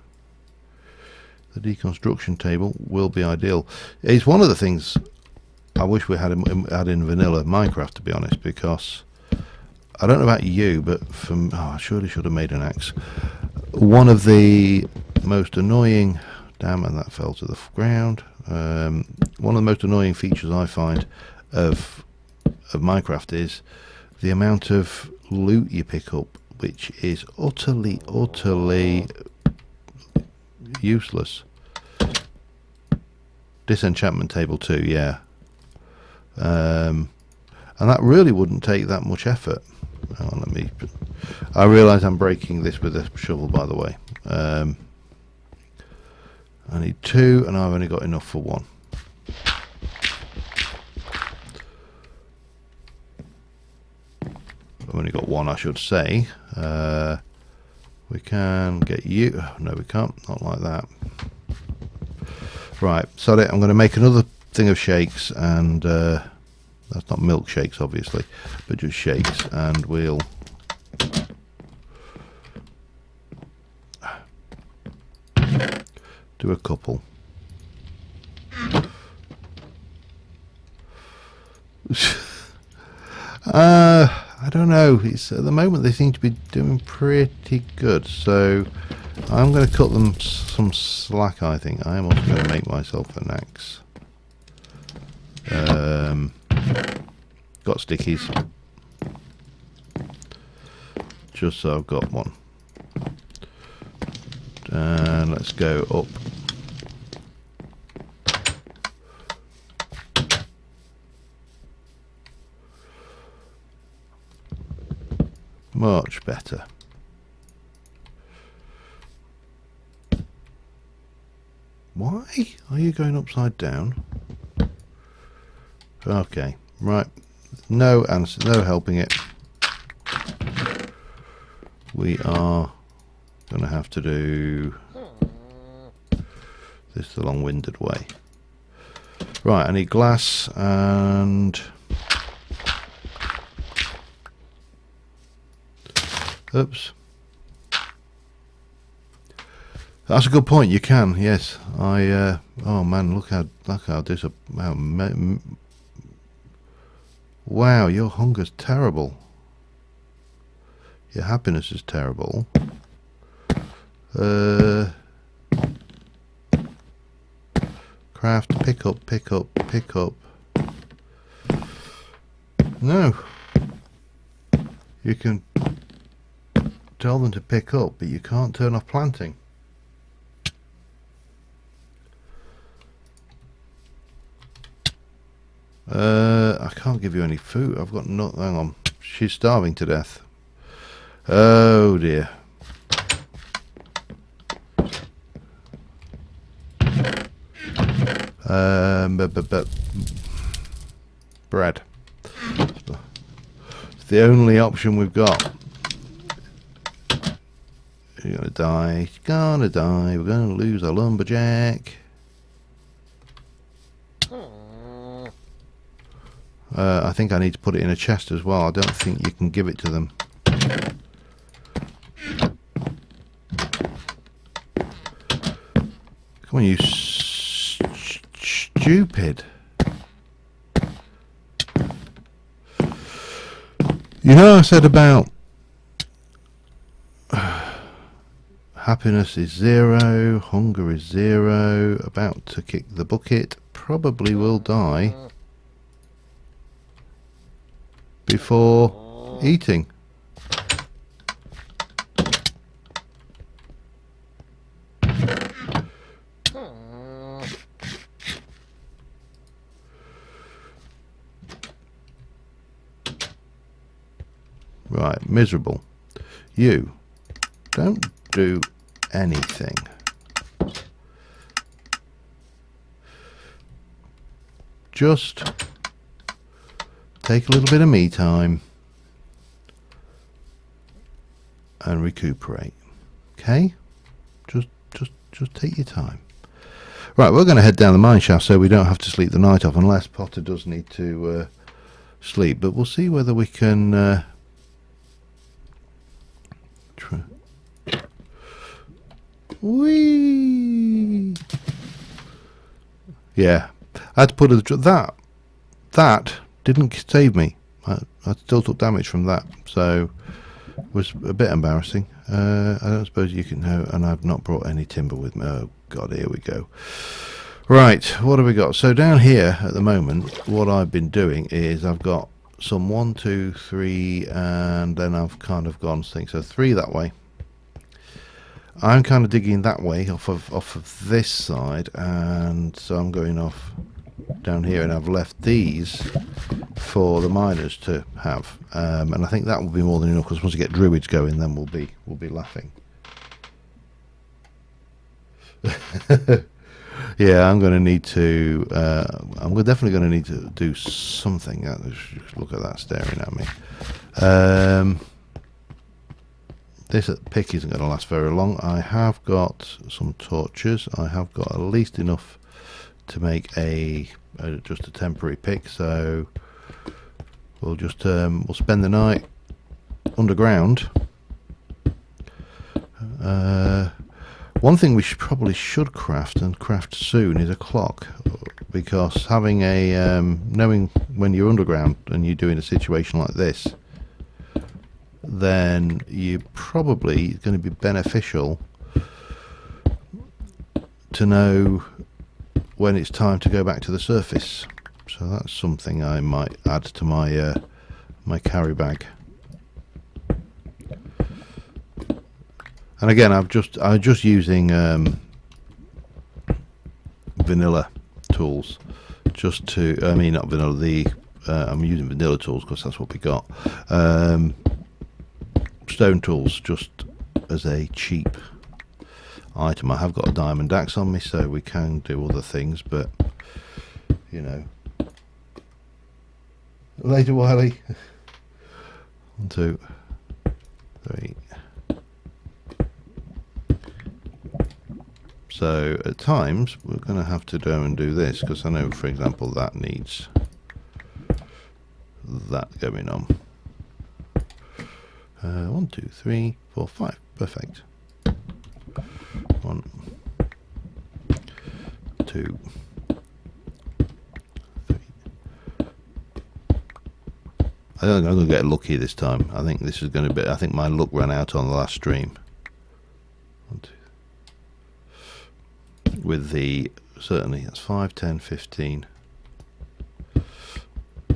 the deconstruction table will be ideal. It's one of the things I wish we had in vanilla Minecraft, to be honest, because I don't know about you, but I surely should have made an axe. One of the most annoying, damn, and that fell to the ground. One of the most annoying features I find of Minecraft is the amount of loot you pick up, which is utterly useless. Disenchantment table too, yeah. And that really wouldn't take that much effort. Hang on, I realise I'm breaking this with a shovel, by the way. I need 2 and I've only got enough for 1. I've only got 1, I should say. We can get you. Oh, no, we can't. Not like that. Right, so I'm going to make another thing of shakes, and that's not milkshakes, obviously, but just shakes, and we'll do a couple. I don't know. It's at the moment they seem to be doing pretty good, so I'm going to cut them some slack. I think I am also going to make myself an axe. Got stickies, just so I've got one. And let's go up. Much better. Why are you going upside down? Okay, right. No answer, no helping it. We are going to have to do this the long-winded way. Right, I need glass and... Oops. That's a good point. You can, yes. Oh man, look how wow, your hunger's terrible. Your happiness is terrible. Craft, pick up, pick up, pick up. No. You can tell them to pick up, but you can't turn off planting. I can't give you any food. I've got no. Hang on. She's starving to death. Oh dear. But bread. It's the only option we've got. You're gonna die. She's gonna die. We're gonna lose our lumberjack. I think I need to put it in a chest as well. I don't think you can give it to them. Come on, you stupid. You know, I said about happiness is 0, hunger is 0, about to kick the bucket, probably will die before eating. Right, miserable. You don't do anything. Just take a little bit of me time and recuperate. Okay? Just take your time. Right, we're going to head down the mine shaft so we don't have to sleep the night off, unless Potter does need to sleep. But we'll see whether we can Whee! Yeah, I had to put that didn't save me. I still took damage from that, so it was a bit embarrassing. I don't suppose you can know, and I've not brought any timber with me. Oh god, here we go. Right, what have we got? So down here at the moment, what I've been doing is I've got some 1, 2, 3, and then I've kind of gone so 3 that way. I'm kind of digging that way off of this side, and so I'm going off down here, and I've left these for the miners to have, and I think that will be more than enough, because once you get druids going, then we'll be laughing. Yeah, I'm going to need to. I'm definitely going to need to do something. Look at that staring at me. This pick isn't going to last very long. I have got some torches. I have got at least enough to make just a temporary pick. So we'll just we'll spend the night underground. One thing we probably should craft, and craft soon, is a clock, because having a knowing when you're underground and you're doing a situation like this, then you probably going to be beneficial to know when it's time to go back to the surface. So that's something I might add to my my carry bag. And again, I'm just using vanilla tools, just to, I mean not vanilla, I'm using vanilla tools because that's what we got. Stone tools just as a cheap item. I have got a diamond axe on me, so we can do other things, but you know. Later, Wiley. 1, 2, 3. So at times we're going to have to do this, because I know, for example, that needs that going on. 1, 2, 3, 4, 5. Perfect. 1, 2, 3. I think I'm going to get lucky this time. I think this is going to be. I think my luck ran out on the last stream. 1, 2. With the, certainly that's 5, 10, 15.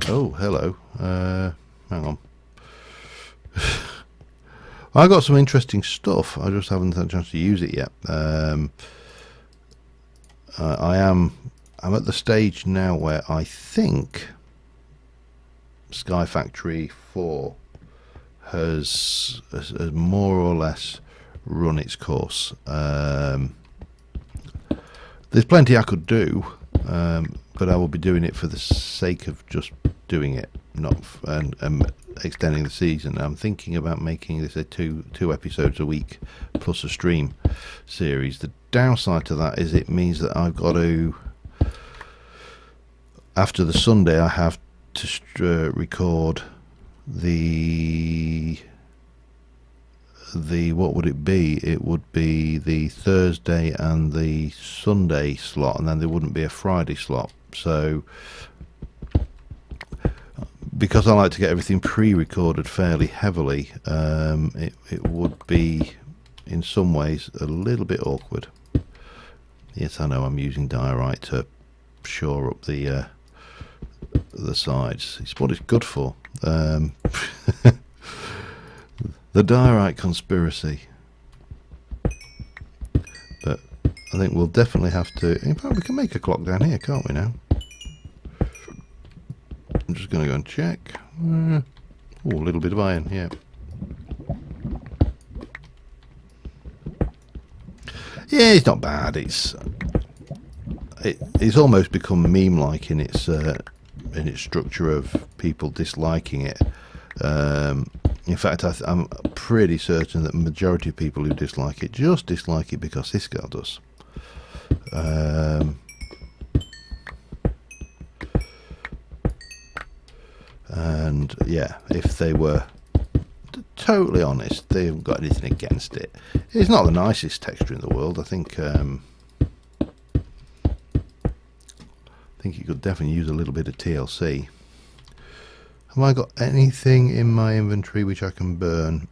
Oh, hello. Hang on. I got some interesting stuff. I just haven't had a chance to use it yet. I'm at the stage now where I think Sky Factory 4 has more or less run its course. There's plenty I could do, but I will be doing it for the sake of just doing it, not and extending the season. I'm thinking about making this a two episodes a week plus a stream series. The downside to that is it means that I've got to, after the Sunday, I have to record the what would it be? It would be the Thursday and the Sunday slot, and then there wouldn't be a Friday slot. So because I like to get everything pre-recorded fairly heavily, it would be in some ways a little bit awkward. Yes, I know I'm using diorite to shore up the sides. It's what it's good for. The diorite conspiracy. But I think we'll definitely have to. In fact, we can make a clock down here, can't we now? I'm just going to go and check. Oh, a little bit of iron, yeah. Yeah, it's not bad. It's almost become meme-like in its structure of people disliking it. In fact, I'm pretty certain that the majority of people who dislike it just dislike it because this guy does. And yeah, if they were totally honest, they haven't got anything against it. It's not the nicest texture in the world. I think you could definitely use a little bit of TLC. Have I got anything in my inventory which I can burn?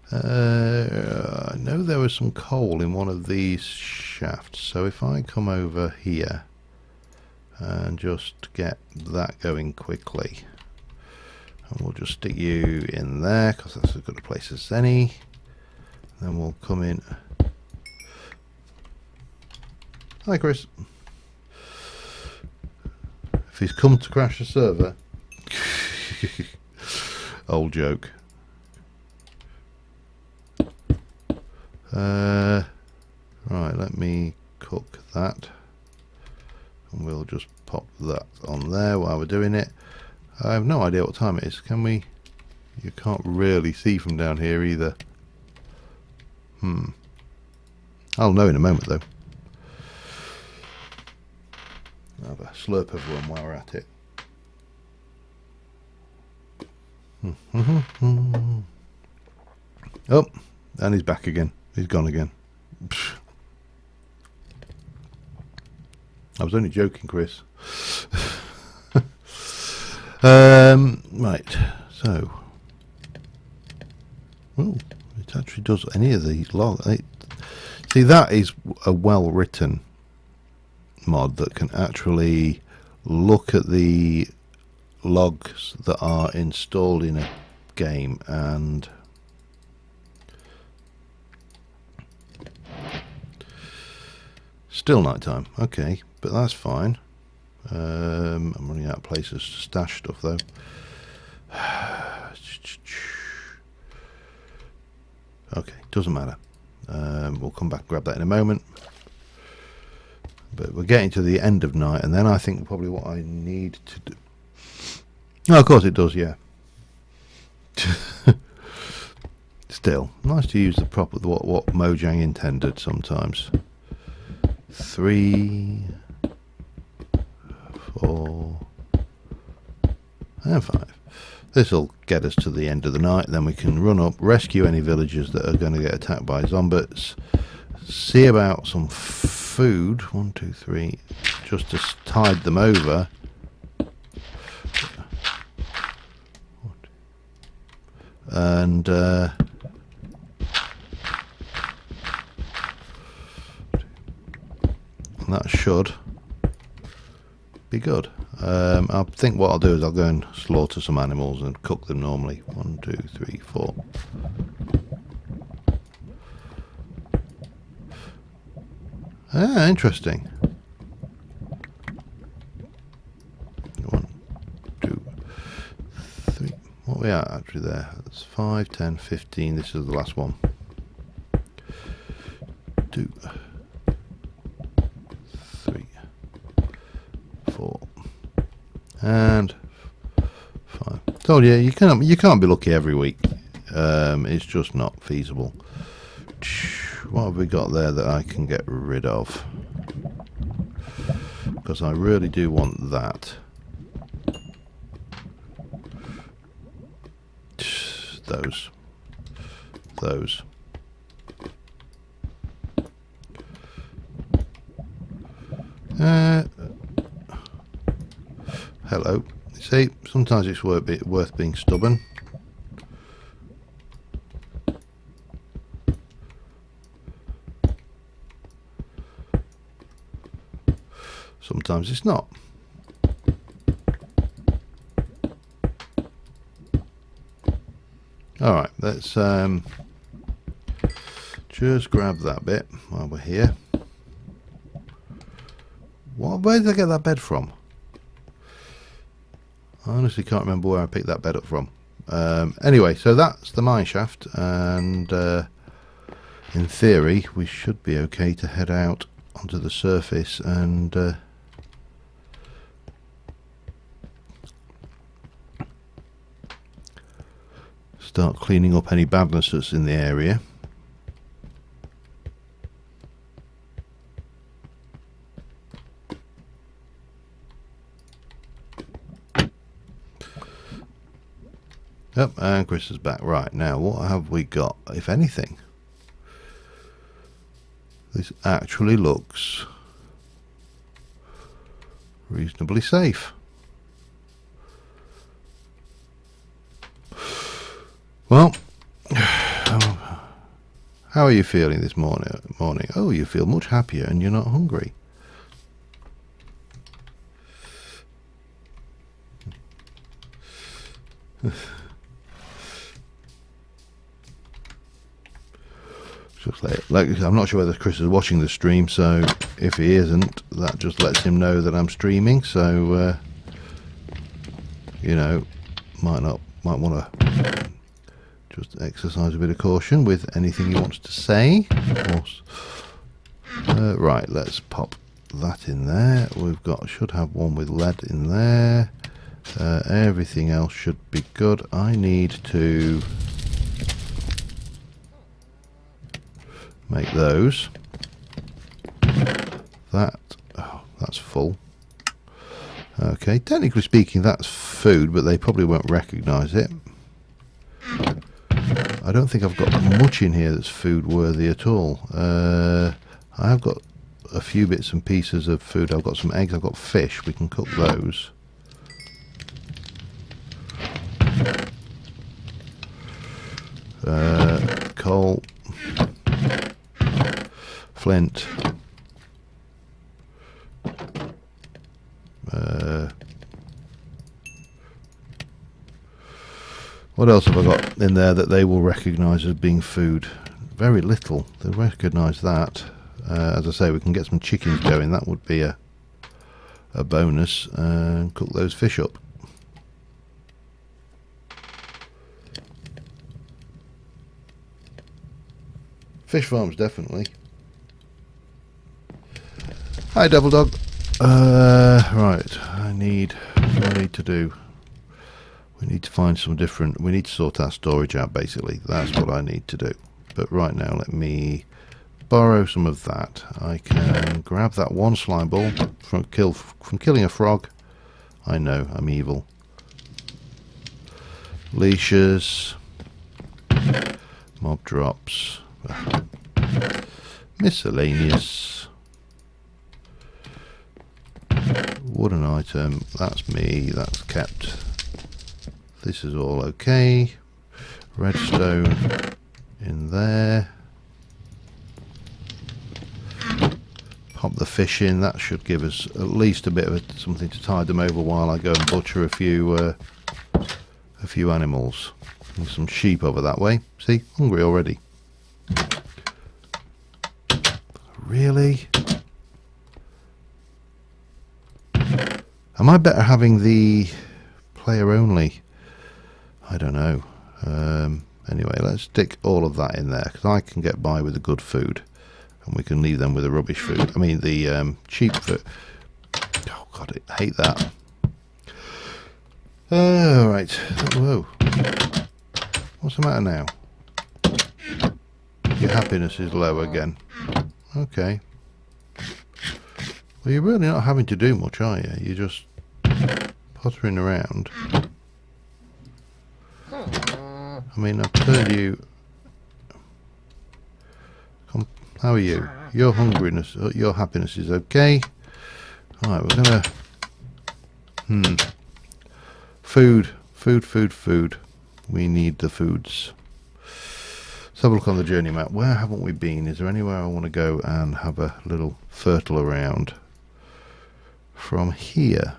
I know there was some coal in one of these shafts, so if I come over here and just get that going quickly, and we'll just stick you in there because that's as good a place as any. Then we'll come in. Hi, Chris. If he's come to crash the server. Old joke. Right, let me cook that. And we'll just pop that on there while we're doing it. I have no idea what time it is. Can we? You can't really see from down here either. I'll know in a moment though. I'll have a slurp of one while we're at it. Oh, and he's back again. He's gone again. I was only joking, Chris. Right, so. Oh, it actually does any of the log. See, that is a well-written mod that can actually look at the logs that are installed in a game and still nighttime. Okay, but that's fine. I'm running out of places to stash stuff though. Okay, doesn't matter. We'll come back and grab that in a moment. But we're getting to the end of night, and then I think probably what I need to do. Oh, of course it does, yeah. Still, nice to use the proper what Mojang intended sometimes. 3, 4, and 5. This will get us to the end of the night. Then we can run up, rescue any villagers that are going to get attacked by zombies. See about some food. 1, 2, 3. Just to tide them over. And that should be good. I think what I'll do is I'll go and slaughter some animals and cook them normally. 1, 2, 3, 4. Ah, interesting. 1, 2, 3. What we are actually there? That's 5, 10, 15. This is the last one. 2, 3, 4, And 5. Told you, you can't be lucky every week. It's just not feasible. What have we got there that I can get rid of? Because I really do want that. Those. Hello. See, sometimes it's worth being stubborn. Sometimes it's not. Alright, let's just grab that bit while we're here. Where did I get that bed from? I honestly can't remember where I picked that bed up from. Anyway, so that's the mine shaft, and in theory we should be okay to head out onto the surface and start cleaning up any badness that's in the area. Yep, and Chris is back. Right, now what have we got, if anything? This actually looks reasonably safe. Well, how are you feeling this morning? Oh, you feel much happier and you're not hungry. Just like I'm not sure whether Chris is watching the stream, so if he isn't, that just lets him know that I'm streaming. So you know, might want to just exercise a bit of caution with anything he wants to say, of course. Right, let's pop that in there. Should have one with lead in there. Everything else should be good. I need to make those. That's full. Okay, technically speaking that's food, but they probably won't recognise it. I don't think I've got much in here that's food worthy at all. I have got a few bits and pieces of food. I've got some eggs, I've got fish, we can cook those. Coal, flint, what else have I got in there that they will recognise as being food? Very little. They'll recognise that. As I say, we can get some chickens going. That would be a bonus. And cook those fish up. Fish farms, definitely. Hi, Devil Dog. Right, what do I need to do? We need to find some different... We need to sort our storage out, basically. That's what I need to do. But right now, let me borrow some of that. I can grab that one slime ball from killing a frog. I know, I'm evil. Leashes. Mob drops. Miscellaneous. Wooden item. That's me. That's kept. This is all okay. Redstone in there. Pop the fish in. That should give us at least a bit of something to tide them over while I go and butcher a few animals. And some sheep over that way. See, hungry already. Really? Am I better having the player only? I don't know. Anyway, let's stick all of that in there because I can get by with the good food, and we can leave them with the rubbish food. I mean the cheap food. Oh God, I hate that. Right. Whoa. What's the matter now? Your happiness is low again. Okay. Well, you're really not having to do much, are you? You're just pottering around. I mean, I've turned you... How are you? Your hungriness, your happiness is okay. Alright, we're gonna... Food. We need the foods. Let's have a look on the journey map. Where haven't we been? Is there anywhere I want to go and have a little fertile around? From here,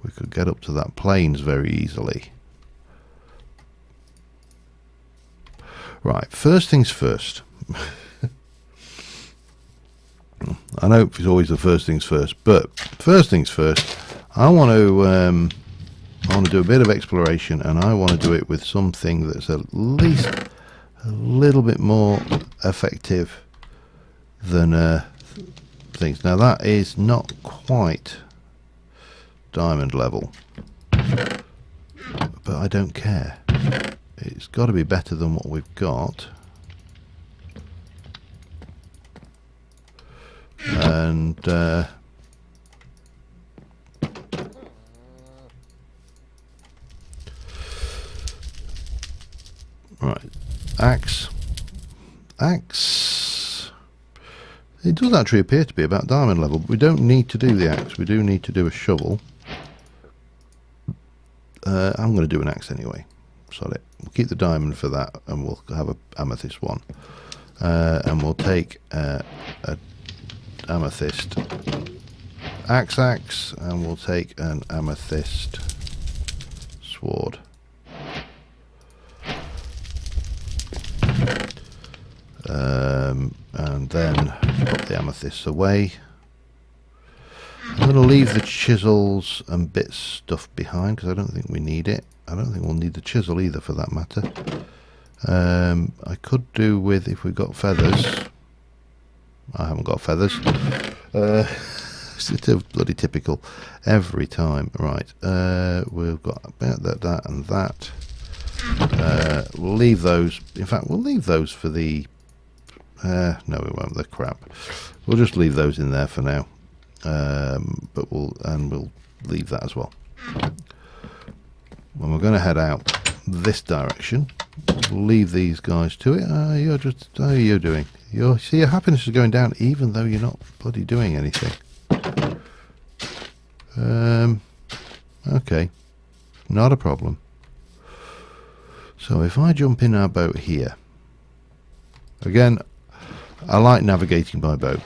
we could get up to that plains very easily. Right, first things first. I know it's always the first things first, but first things first, I want to do a bit of exploration, and I want to do it with something that's at least a little bit more effective than things. Now that is not quite diamond level, but I don't care. It's got to be better than what we've got. And right, axe. It does actually appear to be about diamond level, but we don't need to do the axe. We do need to do a shovel. I'm going to do an axe anyway. Sorry, we'll keep the diamond for that, and we'll have a amethyst one. And we'll take a amethyst axe, and we'll take an amethyst sword. And then put the amethysts away. I'm going to leave the chisels and bits stuff behind because I don't think we need it. I don't think we'll need the chisel either, for that matter. I could do with, if we've got feathers. I haven't got feathers. It's bloody typical every time. Right, we've got about that and that. We'll leave those. In fact, we'll leave those for the... no, we won't. They're crap. We'll just leave those in there for now. But we'll leave that as well. When we're going to head out this direction, we'll leave these guys to it. You're just... How are you doing? See, your happiness is going down even though you're not bloody doing anything. Okay. Not a problem. So if I jump in our boat here... Again, I like navigating by boat.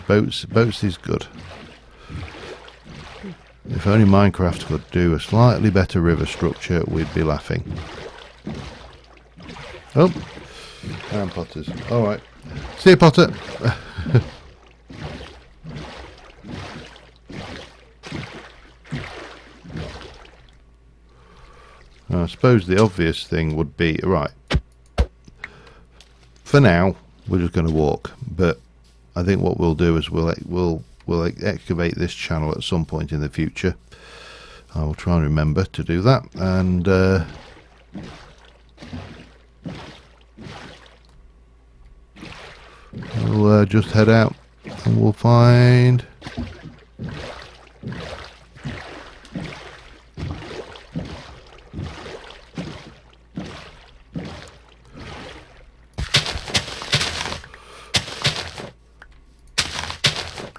Boats is good. If only Minecraft could do a slightly better river structure, we'd be laughing. Oh, and Potters. Alright. See you, Potter. I suppose the obvious thing would be, right, for now, we're just going to walk, but I think what we'll do is we'll excavate this channel at some point in the future. I will try and remember to do that, and we'll just head out and we'll find...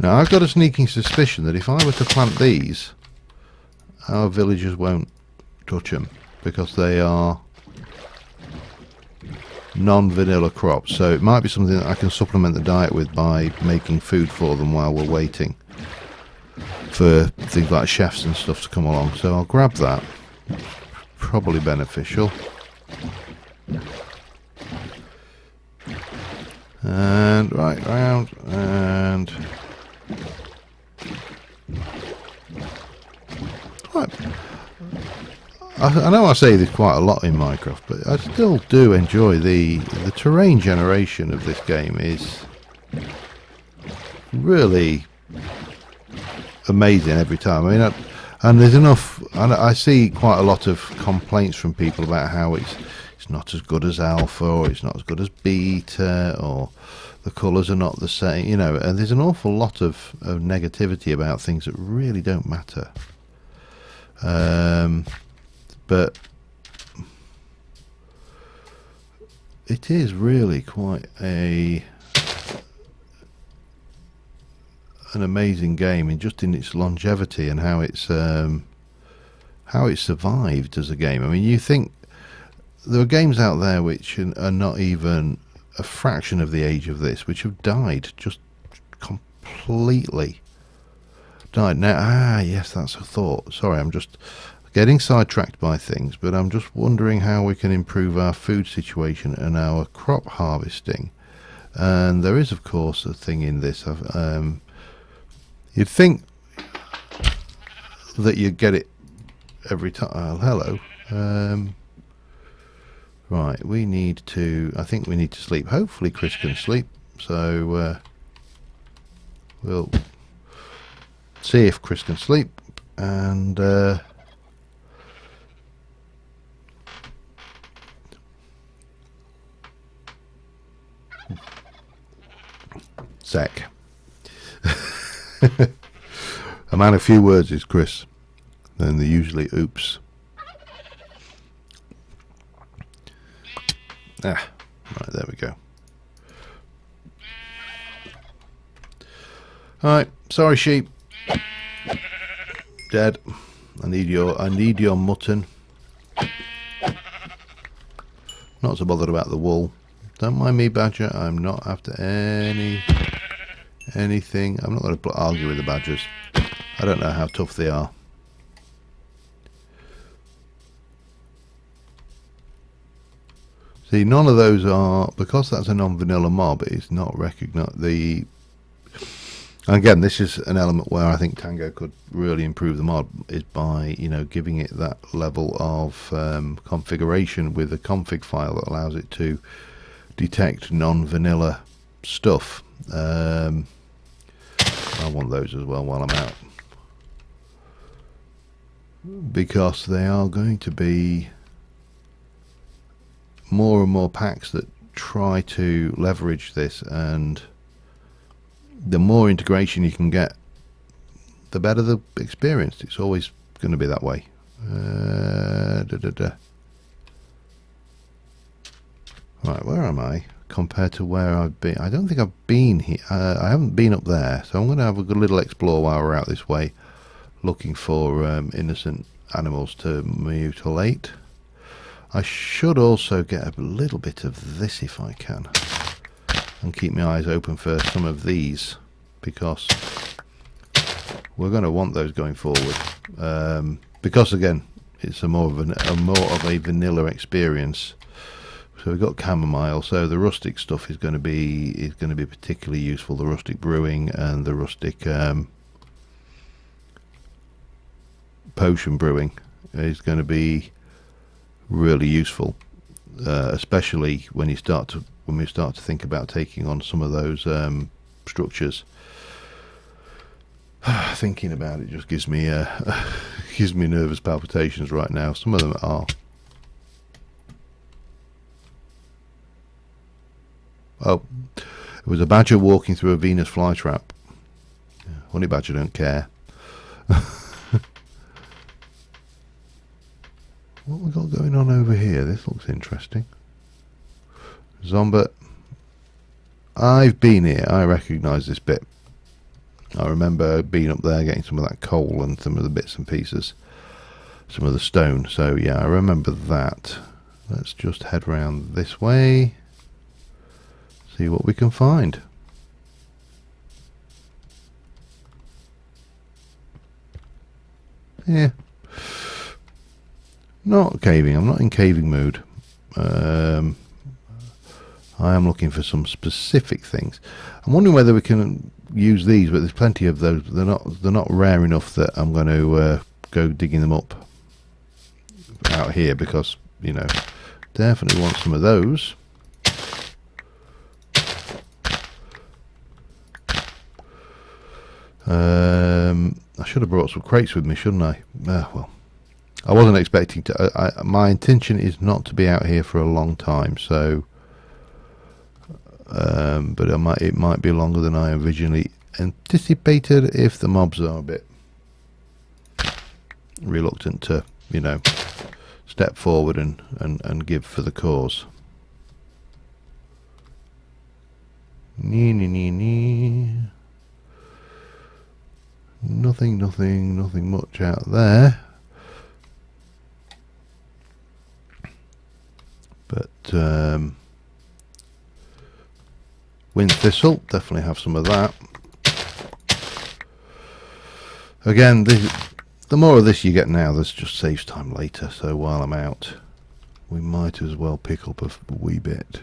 Now, I've got a sneaking suspicion that if I were to plant these, our villagers won't touch them because they are non-vanilla crops. So it might be something that I can supplement the diet with by making food for them while we're waiting for things like chefs and stuff to come along. So I'll grab that. Probably beneficial. And right round and... I know I say this quite a lot in Minecraft, but I still do enjoy the terrain generation of this game. Is really amazing every time. I mean, and there's enough. And I see quite a lot of complaints from people about how it's not as good as alpha, or it's not as good as beta, or the colours are not the same. You know, and there's an awful lot of negativity about things that really don't matter. But it is really quite an amazing game, in just in its longevity and how it's survived as a game. I mean, you think there are games out there which are not even a fraction of the age of this, which have died, just completely died. Now, yes, that's a thought. Sorry, I'm just getting sidetracked by things, but I'm just wondering how we can improve our food situation and our crop harvesting. And there is, of course, a thing in this. You'd think that you'd get it every time. Oh, hello. Right, we need to. I think we need to sleep. Hopefully, Chris can sleep. So we'll see if Chris can sleep. And sec. A man of few words is Chris. Then they're usually oops. Right, there we go. Alright, sorry sheep. Dead. I need your mutton. Not so bothered about the wool. Don't mind me, badger. I'm not after anything. I'm not going to argue with the badgers. I don't know how tough they are. See, none of those are, because that's a non-vanilla mob, it's not recognised. Again, this is an element where I think Tango could really improve the mod, is by, you know, giving it that level of configuration with a config file that allows it to detect non-vanilla stuff. I want those as well while I'm out, because they are going to be more and more packs that try to leverage this, and the more integration you can get, the better the experience. It's always going to be that way. Right, where am I compared to where I've been? I don't think I've been here. I haven't been up there, so I'm going to have a good little explore while we're out this way, looking for innocent animals to mutilate. I should also get a little bit of this if I can, and keep my eyes open for some of these, because we're going to want those going forward. Because again, it's more of a vanilla experience. So we've got chamomile, so the rustic stuff is going to be particularly useful. The rustic brewing and the rustic potion brewing is going to be really useful, especially when we start to think about taking on some of those structures. Thinking about it just gives me nervous palpitations right now. Some of them are. Oh, it was a badger walking through a Venus flytrap. Honey badger don't care. What we got going on over here? This looks interesting. Zomba. I've been here. I recognise this bit. I remember being up there getting some of that coal and some of the bits and pieces. Some of the stone. So yeah, I remember that. Let's just head round this way. See what we can find. Yeah. Not caving. I'm not in caving mood. I am looking for some specific things. I'm wondering whether we can use these, but there's plenty of those. They're not rare enough that I'm going to go digging them up out here, because, you know, definitely want some of those. should have brought some crates with me, shouldn't I? Well, I wasn't expecting to. My intention is not to be out here for a long time, so. But it might be longer than I originally anticipated if the mobs are a bit reluctant to, you know, step forward and give for the cause. Nothing much out there. But wind thistle, definitely have some of that. Again, the more of this you get now, this just saves time later. So while I'm out, we might as well pick up a wee bit.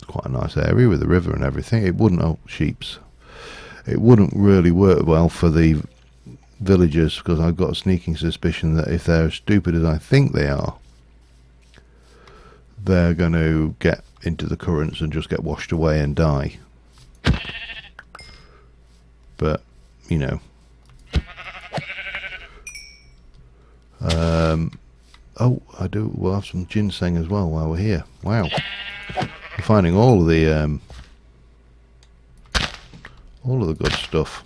Quite a nice area with the river and everything. It wouldn't, oh, sheeps. It wouldn't really work well for the villagers, because I've got a sneaking suspicion that if they're as stupid as I think they are, they're going to get into the currents and just get washed away and die. But, you know. Oh, we'll have some ginseng as well while we're here. Wow. We're finding all of the good stuff.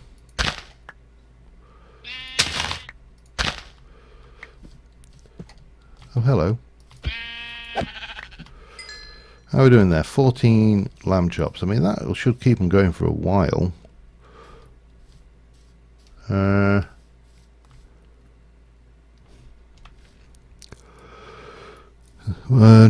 Oh, hello. How are we doing there? 14 lamb chops. I mean, that should keep them going for a while.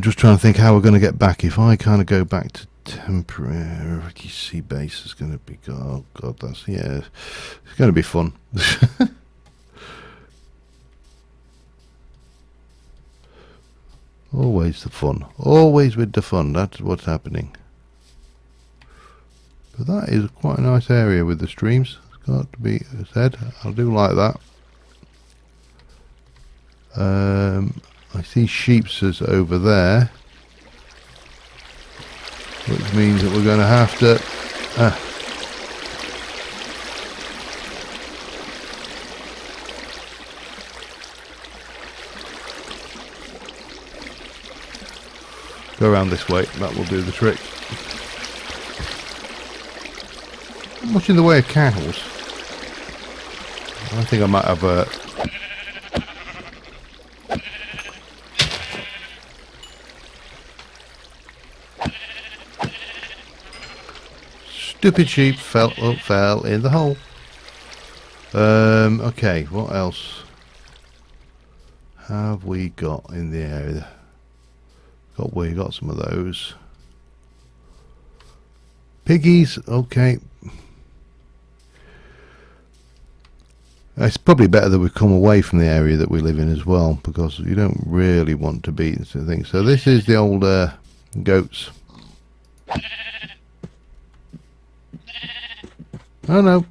Just trying to think how we're going to get back. If I kind of go back to temporary sea base, is going to be, oh god, that's, yeah, it's going to be fun. Always the fun, always with the fun. That's what's happening. But that is quite a nice area with the streams, it's got to be said. I do like that. I see sheep's over there, which means that we're going to have to go around this way. That will do the trick. Not much in the way of cows. I think I might have a stupid sheep fell in the hole. Okay, what else have we got in the area? We got some of those. Piggies, okay. It's probably better that we come away from the area that we live in as well, because you don't really want to be things. So this is the old goats. Oh no,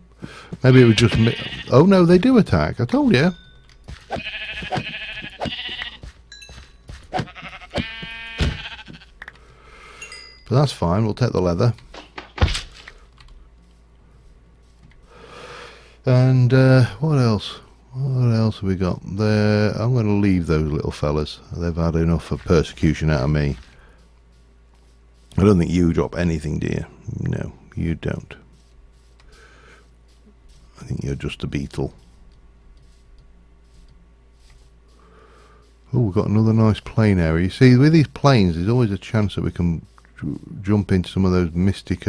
maybe it was just me. Oh no, they do attack, I told you. But that's fine, we'll take the leather. And what else? What else have we got there? I'm going to leave those little fellas. They've had enough of persecution out of me. I don't think you drop anything, do you? No, you don't. I think you're just a beetle. Oh, we've got another nice plain area. You see, with these plains, there's always a chance that we can jump into some of those mystic...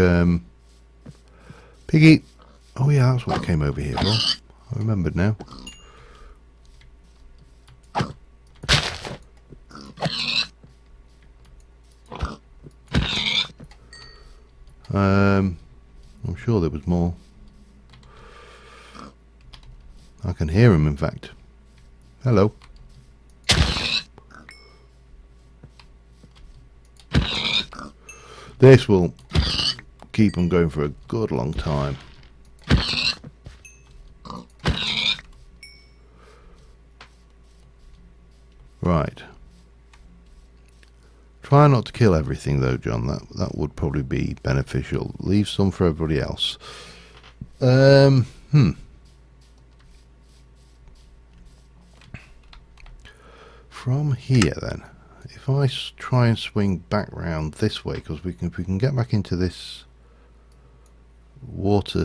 Piggy! Oh yeah, that's what came over here for. I remembered now. I'm sure there was more. I can hear him, in fact. Hello. This will keep them going for a good long time. Right. Try not to kill everything though, John. That would probably be beneficial. Leave some for everybody else. From here then, if I try and swing back round this way, because if we can get back into this water.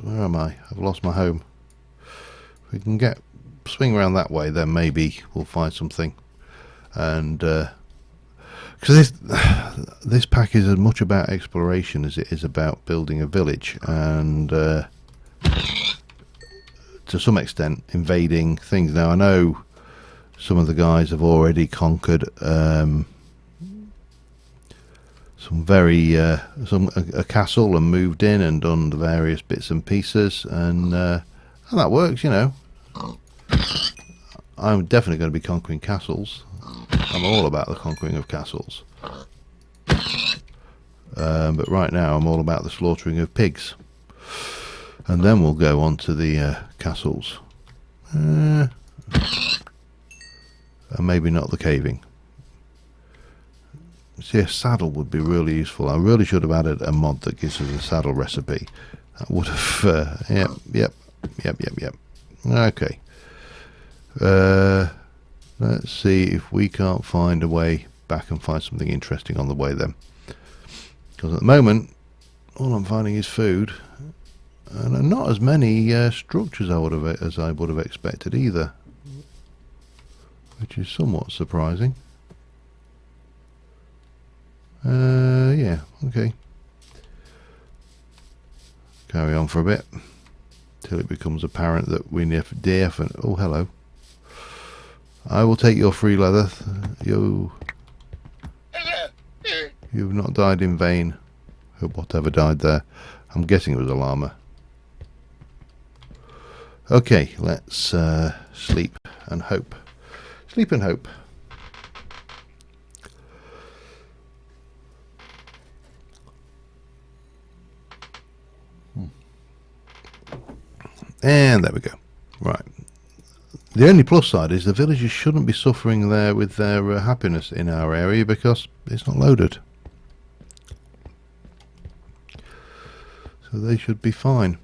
Where am I? I've lost my home. If we can swing around that way, then maybe we'll find something. And because this pack is as much about exploration as it is about building a village, and to some extent invading things. Now I know some of the guys have already conquered a castle and moved in and done the various bits and pieces, and that works, you know. I'm definitely going to be conquering castles. I'm all about the conquering of castles. But right now I'm all about the slaughtering of pigs. And then we'll go on to the castles. And maybe not the caving. See, a saddle would be really useful. I really should have added a mod that gives us a saddle recipe. That would have... yep. Okay. Let's see if we can't find a way back and find something interesting on the way then. Because at the moment, all I'm finding is food. And not as many structures as I would have expected either. Which is somewhat surprising. Yeah, okay. Carry on for a bit till it becomes apparent that we need deer for... Oh, hello. I will take your free leather. You've not died in vain. Whatever died there. I'm guessing it was a llama. Okay, let's sleep and hope. Sleep and hope. And there we go. Right. The only plus side is the villagers shouldn't be suffering there with their happiness in our area because it's not loaded. So they should be fine.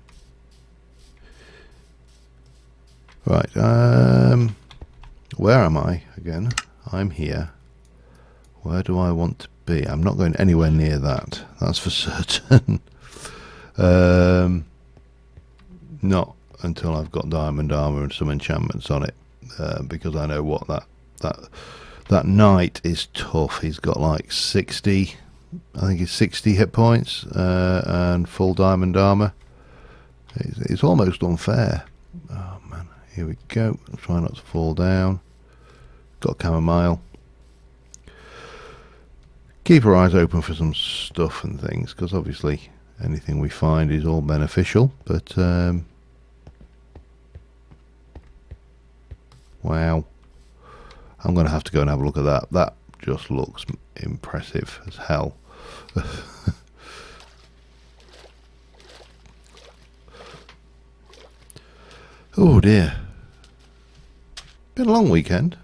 Right. Where am I again? I'm here. Where do I want to be? I'm not going anywhere near that. That's for certain. Not until I've got diamond armor and some enchantments on it, because I know what that knight is tough. He's got like 60, I think it's 60 hit points, and full diamond armor. It's almost unfair. Oh man, here we go. Try not to fall down. Got chamomile. Keep our eyes open for some stuff and things, because obviously anything we find is all beneficial, but wow, I'm going to have to go and have a look at that. That just looks impressive as hell. Oh dear. Been a long weekend.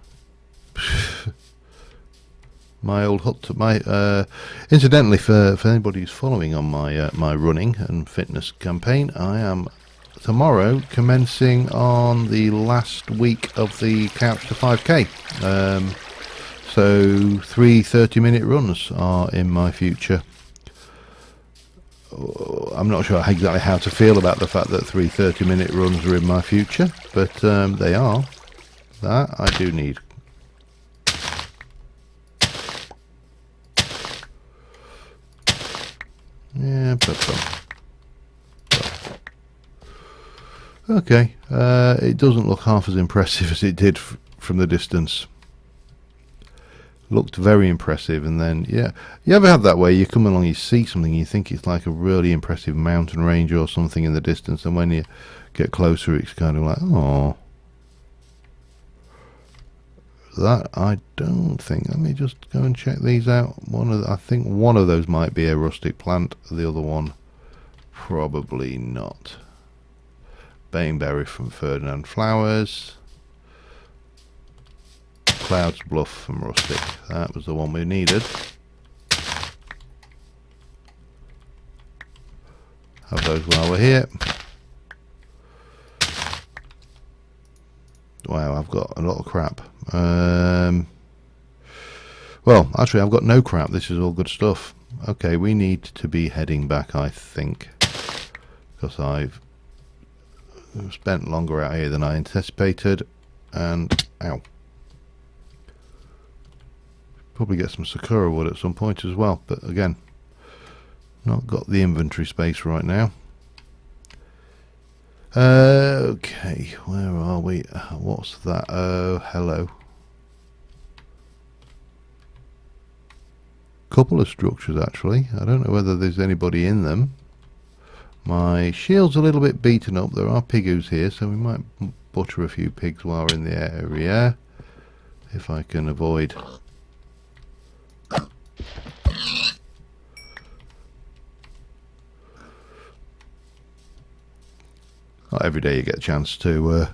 My old hut, incidentally, for anybody who's following on my my running and fitness campaign, I am tomorrow commencing on the last week of the Couch to 5k. So 3 30-minute runs are in my future. I'm not sure exactly how to feel about the fact that 3 30-minute runs are in my future, but they are. That I do need. Yeah, okay, it doesn't look half as impressive as it did from the distance. Looked very impressive, and then, yeah, you ever had that way you come along, you see something, you think it's like a really impressive mountain range or something in the distance, and when you get closer it's kind of like, oh, that I don't think. Let me just go and check these out. I think one of those might be a rustic plant, the other one probably not. Baneberry from Ferdinand Flowers. Cloud's Bluff from Rustic. That was the one we needed. Have those while we're here. Wow, I've got a lot of crap. Well, actually, I've got no crap. This is all good stuff. Okay, we need to be heading back, I think, because I've spent longer out here than I anticipated. And ow, probably get some Sakura wood at some point as well. But again, not got the inventory space right now. Okay, where are we? What's that? Oh, hello. Couple of structures actually. I don't know whether there's anybody in them. My shield's a little bit beaten up. There are pigoos here, so we might butcher a few pigs while we're in the area. If I can avoid. Not every day you get a chance to...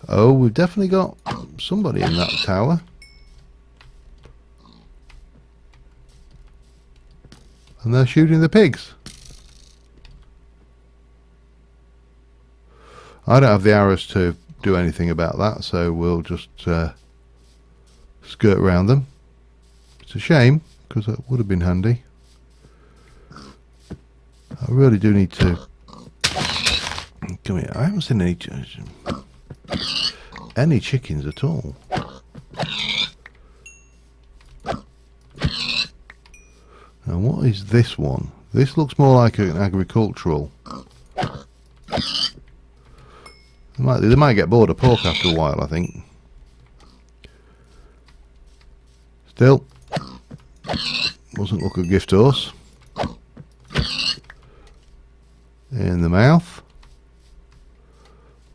Oh, we've definitely got somebody in that tower. And they're shooting the pigs. I don't have the arrows to do anything about that, so we'll just skirt around them. It's a shame, because that would have been handy. I really do need to... Come here. I haven't seen any chickens at all. Now what is this one? This looks more like an agricultural. They might get bored of pork after a while, I think. Still, doesn't look a gift horse. In the mouth.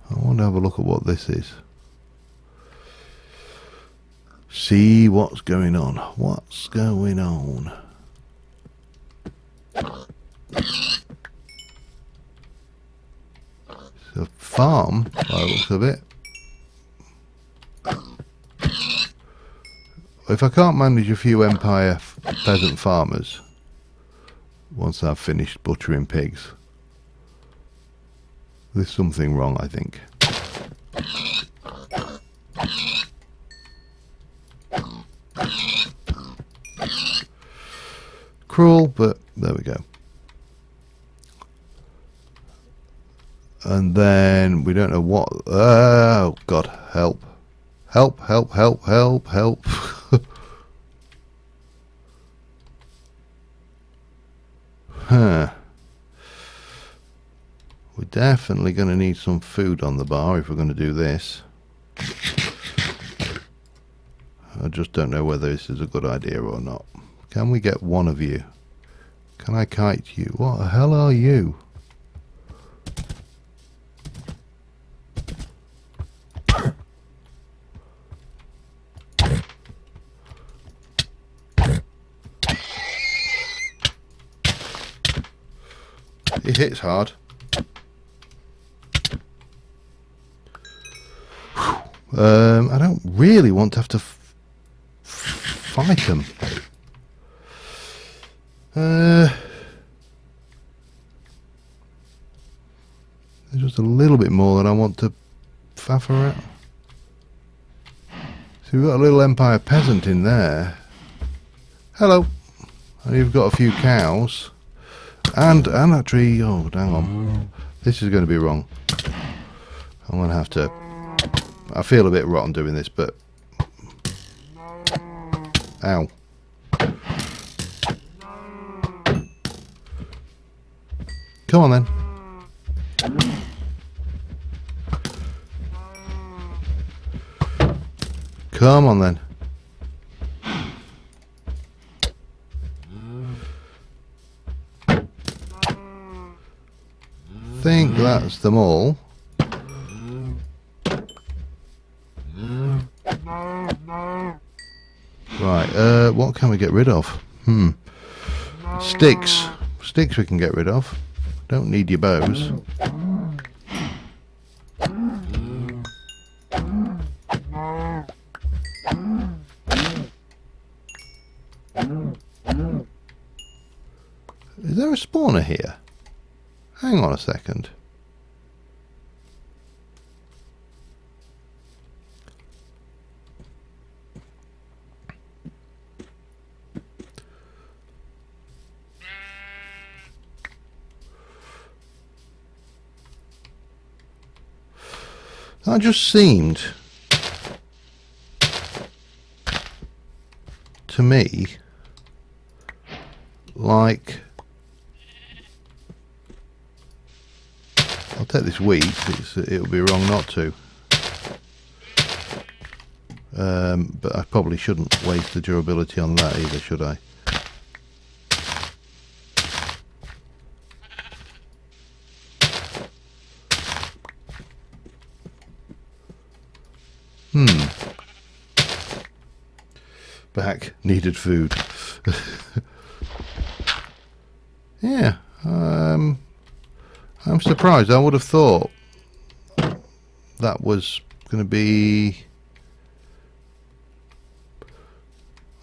I want to have a look at what this is. See what's going on. What's going on? It's a farm, by the looks of it. If I can't manage a few Empire peasant farmers, once I've finished butchering pigs, there's something wrong, I think. Cruel, but there we go. And then we don't know what... Oh, God, help. Help, help, help, help, help. Huh. We're definitely going to need some food on the bar if we're going to do this. I just don't know whether this is a good idea or not. Can we get one of you? Can I kite you? What the hell are you? It hits hard. I don't really want to have to fight them. There's just a little bit more than I want to faff around. So we've got a little Empire peasant in there. Hello. And you've got a few cows. And actually, oh, hang on. This is going to be wrong. I'm going to have to... I feel a bit rotten doing this, but... Ow. Come on then. Come on then. Think that's them all. Right, what can we get rid of? Sticks. Sticks we can get rid of. Don't need your bows. Is there a spawner here? Hang on a second. That just seemed to me like, I'll take this wheat, it'll be wrong not to, but I probably shouldn't waste the durability on that either, should I? Back, needed food. Yeah, I'm surprised. I would have thought that was going to be...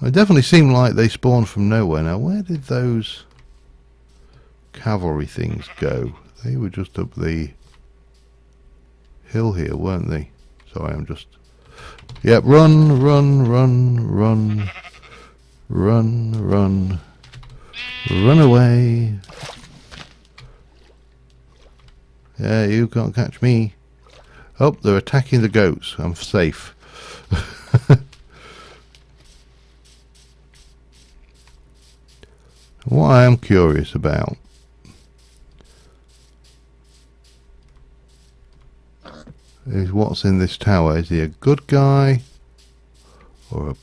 It definitely seemed like they spawned from nowhere. Now, where did those cavalry things go? They were just up the hill here, weren't they? Sorry, I'm just... Yep, run, run, run, run, run, run, run away. Yeah, you can't catch me. Oh, they're attacking the goats. I'm safe. What I am curious about is what's in this tower. Is he a good guy or a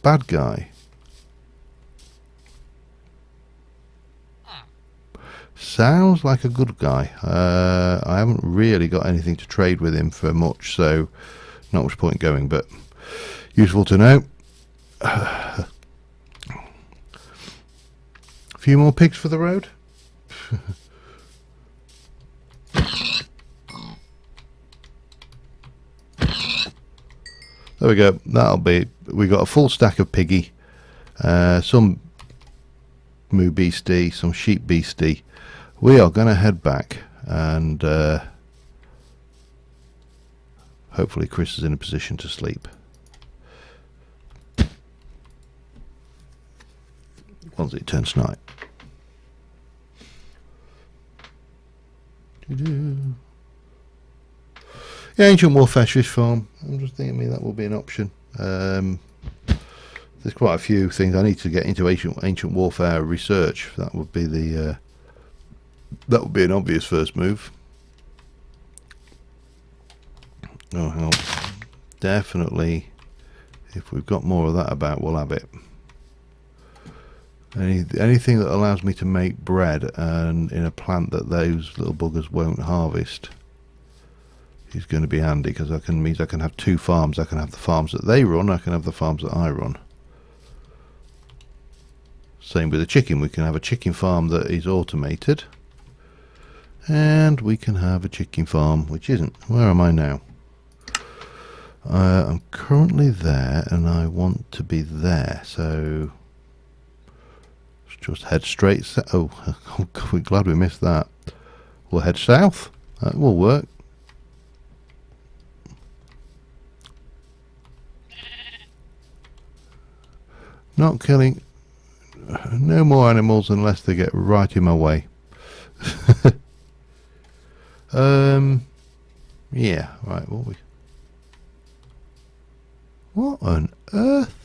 bad guy? Sounds like a good guy. I haven't really got anything to trade with him for much, so not much point going, but useful to know. A few more pigs for the road. There we go. That'll be. We got a full stack of piggy, some moo beastie, some sheep beastie. We are going to head back, and hopefully Chris is in a position to sleep once it turns night. Yeah, Ancient Warfare Fish Farm. I'm just thinking maybe that will be an option. There's quite a few things I need to get into ancient warfare research. That would be the that would be an obvious first move. Oh, hell. Definitely. If we've got more of that about, we'll have it. Anything that allows me to make bread and in a plant that those little buggers won't harvest is going to be handy, because means I can have two farms. I can have the farms that they run, I can have the farms that I run. Same with the chicken. We can have a chicken farm that is automated, and we can have a chicken farm which isn't. Where am I now? I'm currently there, and I want to be there, so let's just head straight oh, we're glad we missed that. We'll head south. That will work. Not killing no more animals unless they get right in my way. Yeah, right, what on earth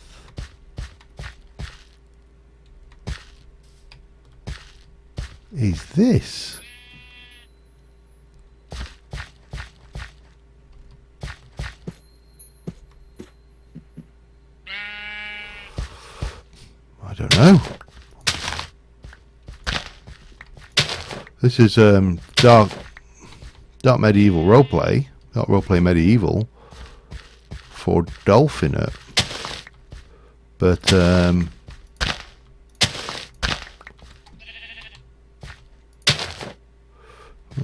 is this? I don't know. This is dark medieval roleplay. Not roleplay medieval for Dolphiner. But I'm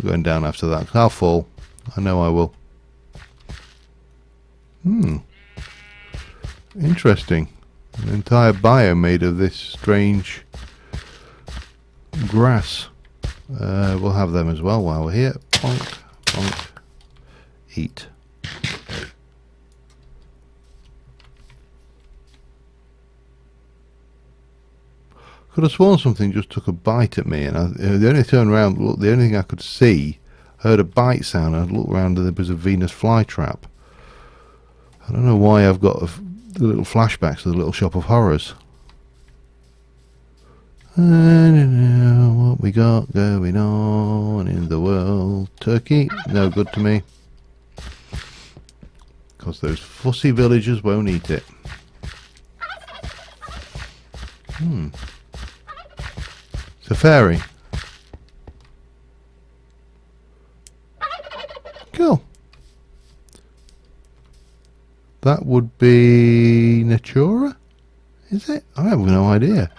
going down after that. I'll fall. I know I will. Interesting. An entire biome made of this strange grass. We'll have them as well while we're here. Bonk, bonk, eat. Could have sworn something just took a bite at me, and the only turn around, look, the only thing I could see, heard a bite sound, and I looked around and there was a Venus flytrap. I don't know why I've got the little flashbacks to the Little Shop of Horrors. I don't know what we got going on in the world. Turkey, no good to me. Because those fussy villagers won't eat it. It's a fairy. Cool. That would be Natura? Is it? I have no idea.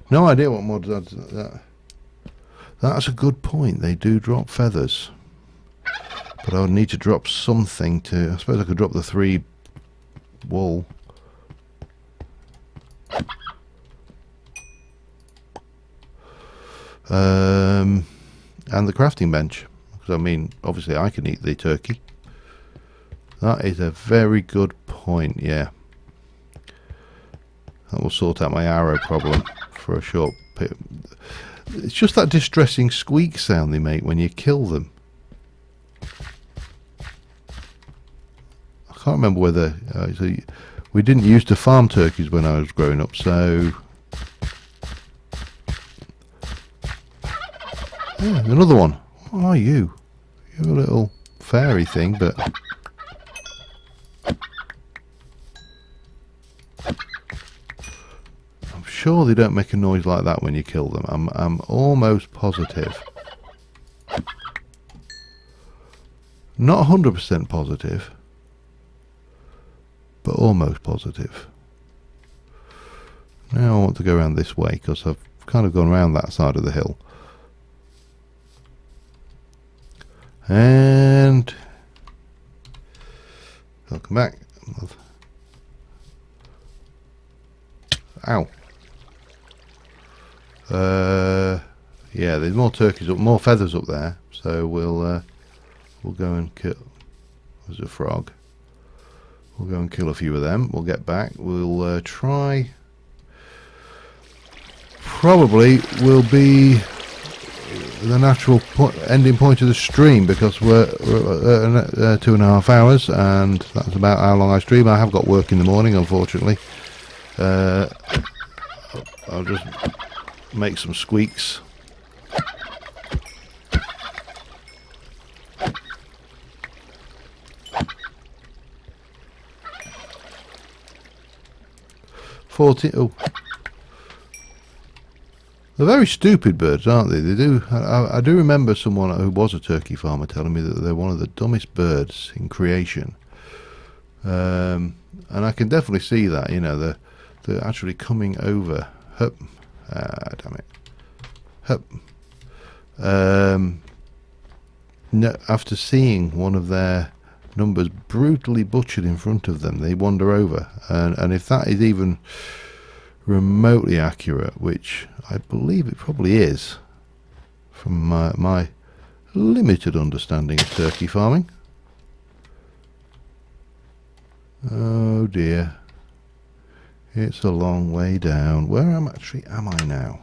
No idea what mods that. That's a good point. They do drop feathers. But I would need to drop something to... I suppose I could drop the 3 wool. And the crafting bench. Because I mean, obviously I can eat the turkey. That is a very good point, yeah. That will sort out my arrow problem for a short bit. It's just that distressing squeak sound they make when you kill them. I can't remember whether... we didn't used to farm turkeys when I was growing up, so... Yeah, another one. What are you? You're a little fairy thing, but... I'm sure they don't make a noise like that when you kill them. I'm almost positive. Not 100% positive, but almost positive. Now I want to go around this way because I've kind of gone around that side of the hill. And I'll come back. Ow. Yeah, there's more turkeys up, more feathers up there. So we'll go and kill. There's a frog. We'll go and kill a few of them. We'll get back. We'll try. Probably will be the natural ending point of the stream because we're at 2.5 hours, and that's about how long I stream. I have got work in the morning, unfortunately. I'll just make some squeaks. Oh. They're very stupid birds, aren't they? They do. I do remember someone who was a turkey farmer telling me that they're one of the dumbest birds in creation. And I can definitely see that. You know, they're actually coming over. Hup. Damn it. Hup. No, after seeing one of their numbers brutally butchered in front of them, they wander over. And if that is even remotely accurate, which I believe it probably is, from my limited understanding of turkey farming. Oh dear. It's a long way down. Where am I now?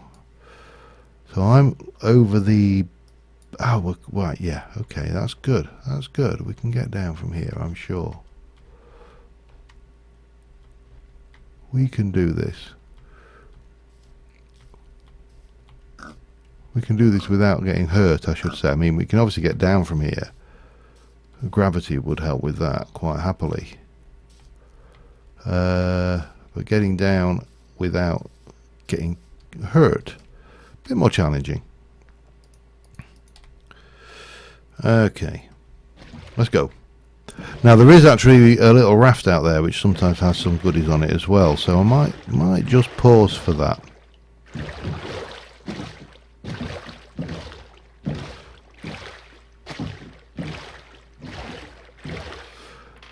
So I'm over the... Oh, right, yeah, okay, that's good. That's good. We can get down from here, I'm sure. We can do this. We can do this without getting hurt, I should say. I mean, we can obviously get down from here. Gravity would help with that quite happily. But getting down without getting hurt, a bit more challenging. Okay, let's go. Now there is actually a little raft out there which sometimes has some goodies on it as well, so I might just pause for that.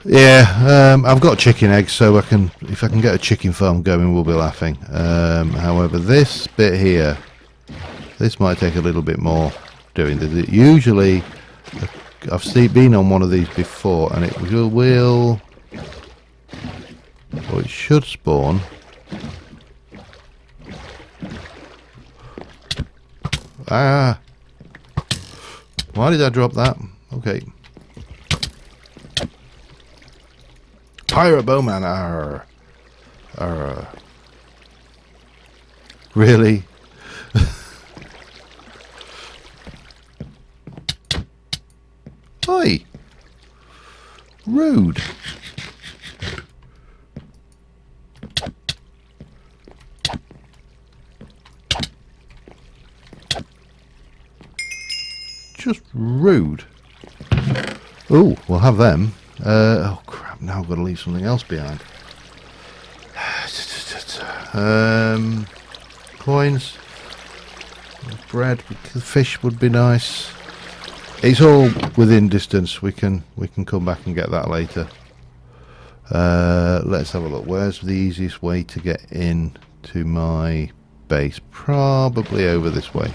Yeah, I've got chicken eggs, so if I can get a chicken farm going, we'll be laughing. However, this bit here, This might take a little bit more doing. Usually, I've been on one of these before, and it will, or it should spawn. Ah! Why did I drop that? Okay. Pirate Bowman! Arr. Arr. Really? Oi! Rude. Just rude. Oh, we'll have them. Oh crap, now I've got to leave something else behind. Coins. Bread, fish would be nice. It's all within distance. We can come back and get that later. Let's have a look. Where's the easiest way to get in to my base? Probably over this way.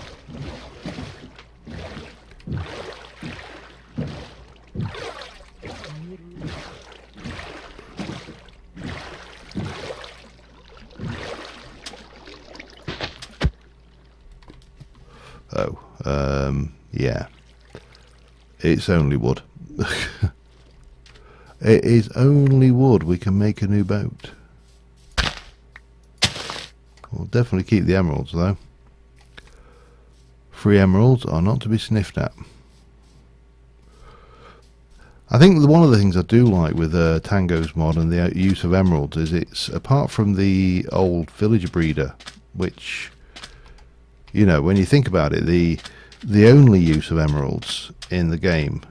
Oh, yeah. It's only wood. It is only wood. We can make a new boat. We'll definitely keep the emeralds though. Free emeralds are not to be sniffed at. I think one of the things I do like with Tango's mod and the use of emeralds is it's, apart from the old villager breeder, which, you know, when you think about it, the only use of emeralds in the game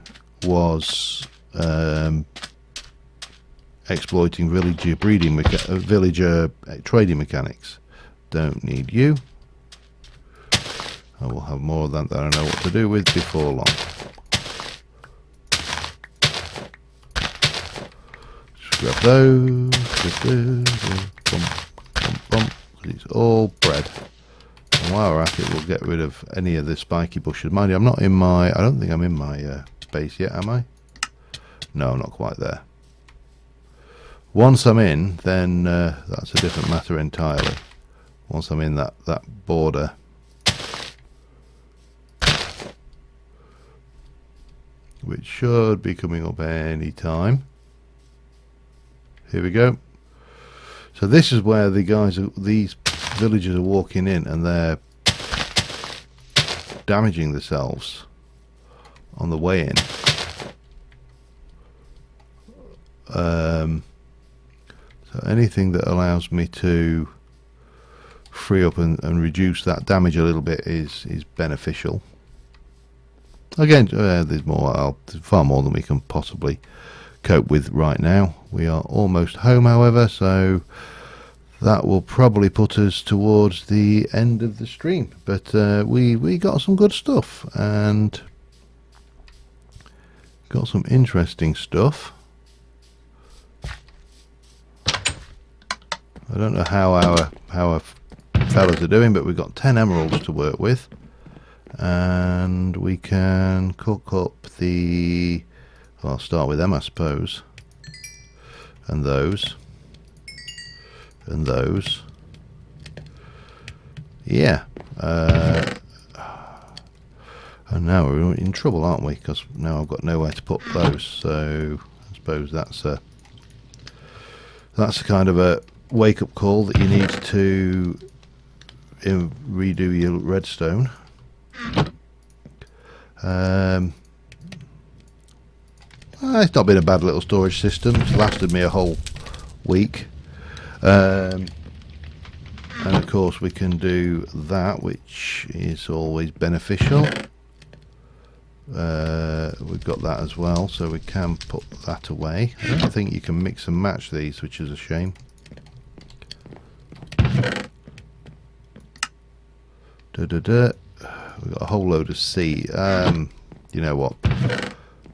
was exploiting villager breeding, villager trading mechanics. Don't need you. I will have more of that I know what to do with before long. Just grab those. It's all bread. And while we're at it, we'll get rid of any of the spiky bushes. Mind you, I'm not in my... I don't think I'm in my base yet, am I? No, not quite there. Once I'm in, then that's a different matter entirely. Once I'm in that border. Which should be coming up any time. Here we go. So this is where the guys, these villagers are walking in and they're damaging themselves on the way in. So anything that allows me to free up and reduce that damage a little bit is beneficial. Again, there's more, far more than we can possibly cope with right now. We are almost home, however, so that will probably put us towards the end of the stream. But we got some good stuff and got some interesting stuff. I don't know how our fellas are doing, but we've got 10 emeralds to work with, and we can cook up the... Well, I'll start with them, I suppose, and those, and those. Yeah. And now we're in trouble, aren't we? Because now I've got nowhere to put those. So I suppose that's a kind of a wake-up call that you need to redo your redstone. It's not been a bad little storage system. It's lasted me a whole week. And of course we can do that, which is always beneficial. We've got that as well, so we can put that away. I don't think you can mix and match these, which is a shame. We've got a whole load of C. You know what?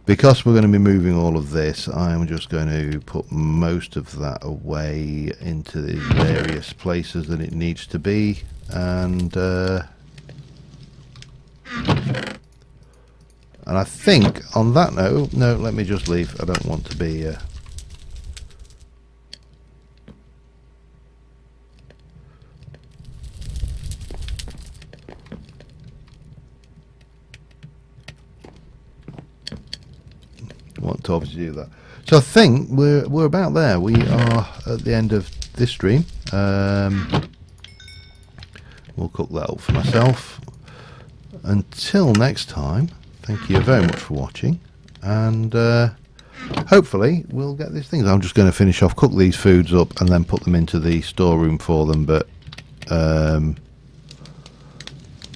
Because we're going to be moving all of this, I'm just going to put most of that away into the various places that it needs to be, and And I think on that note, no, let me just leave. I don't want to be want to obviously do that. So I think we're about there. We are at the end of this stream. We'll cook that up for myself. Until next time, thank you very much for watching, and hopefully we'll get these things. I'm just going to finish off, cook these foods up, and then put them into the storeroom for them. But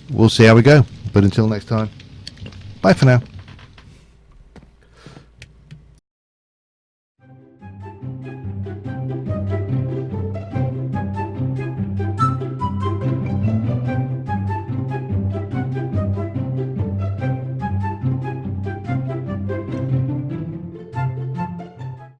we'll see how we go. But until next time, bye for now.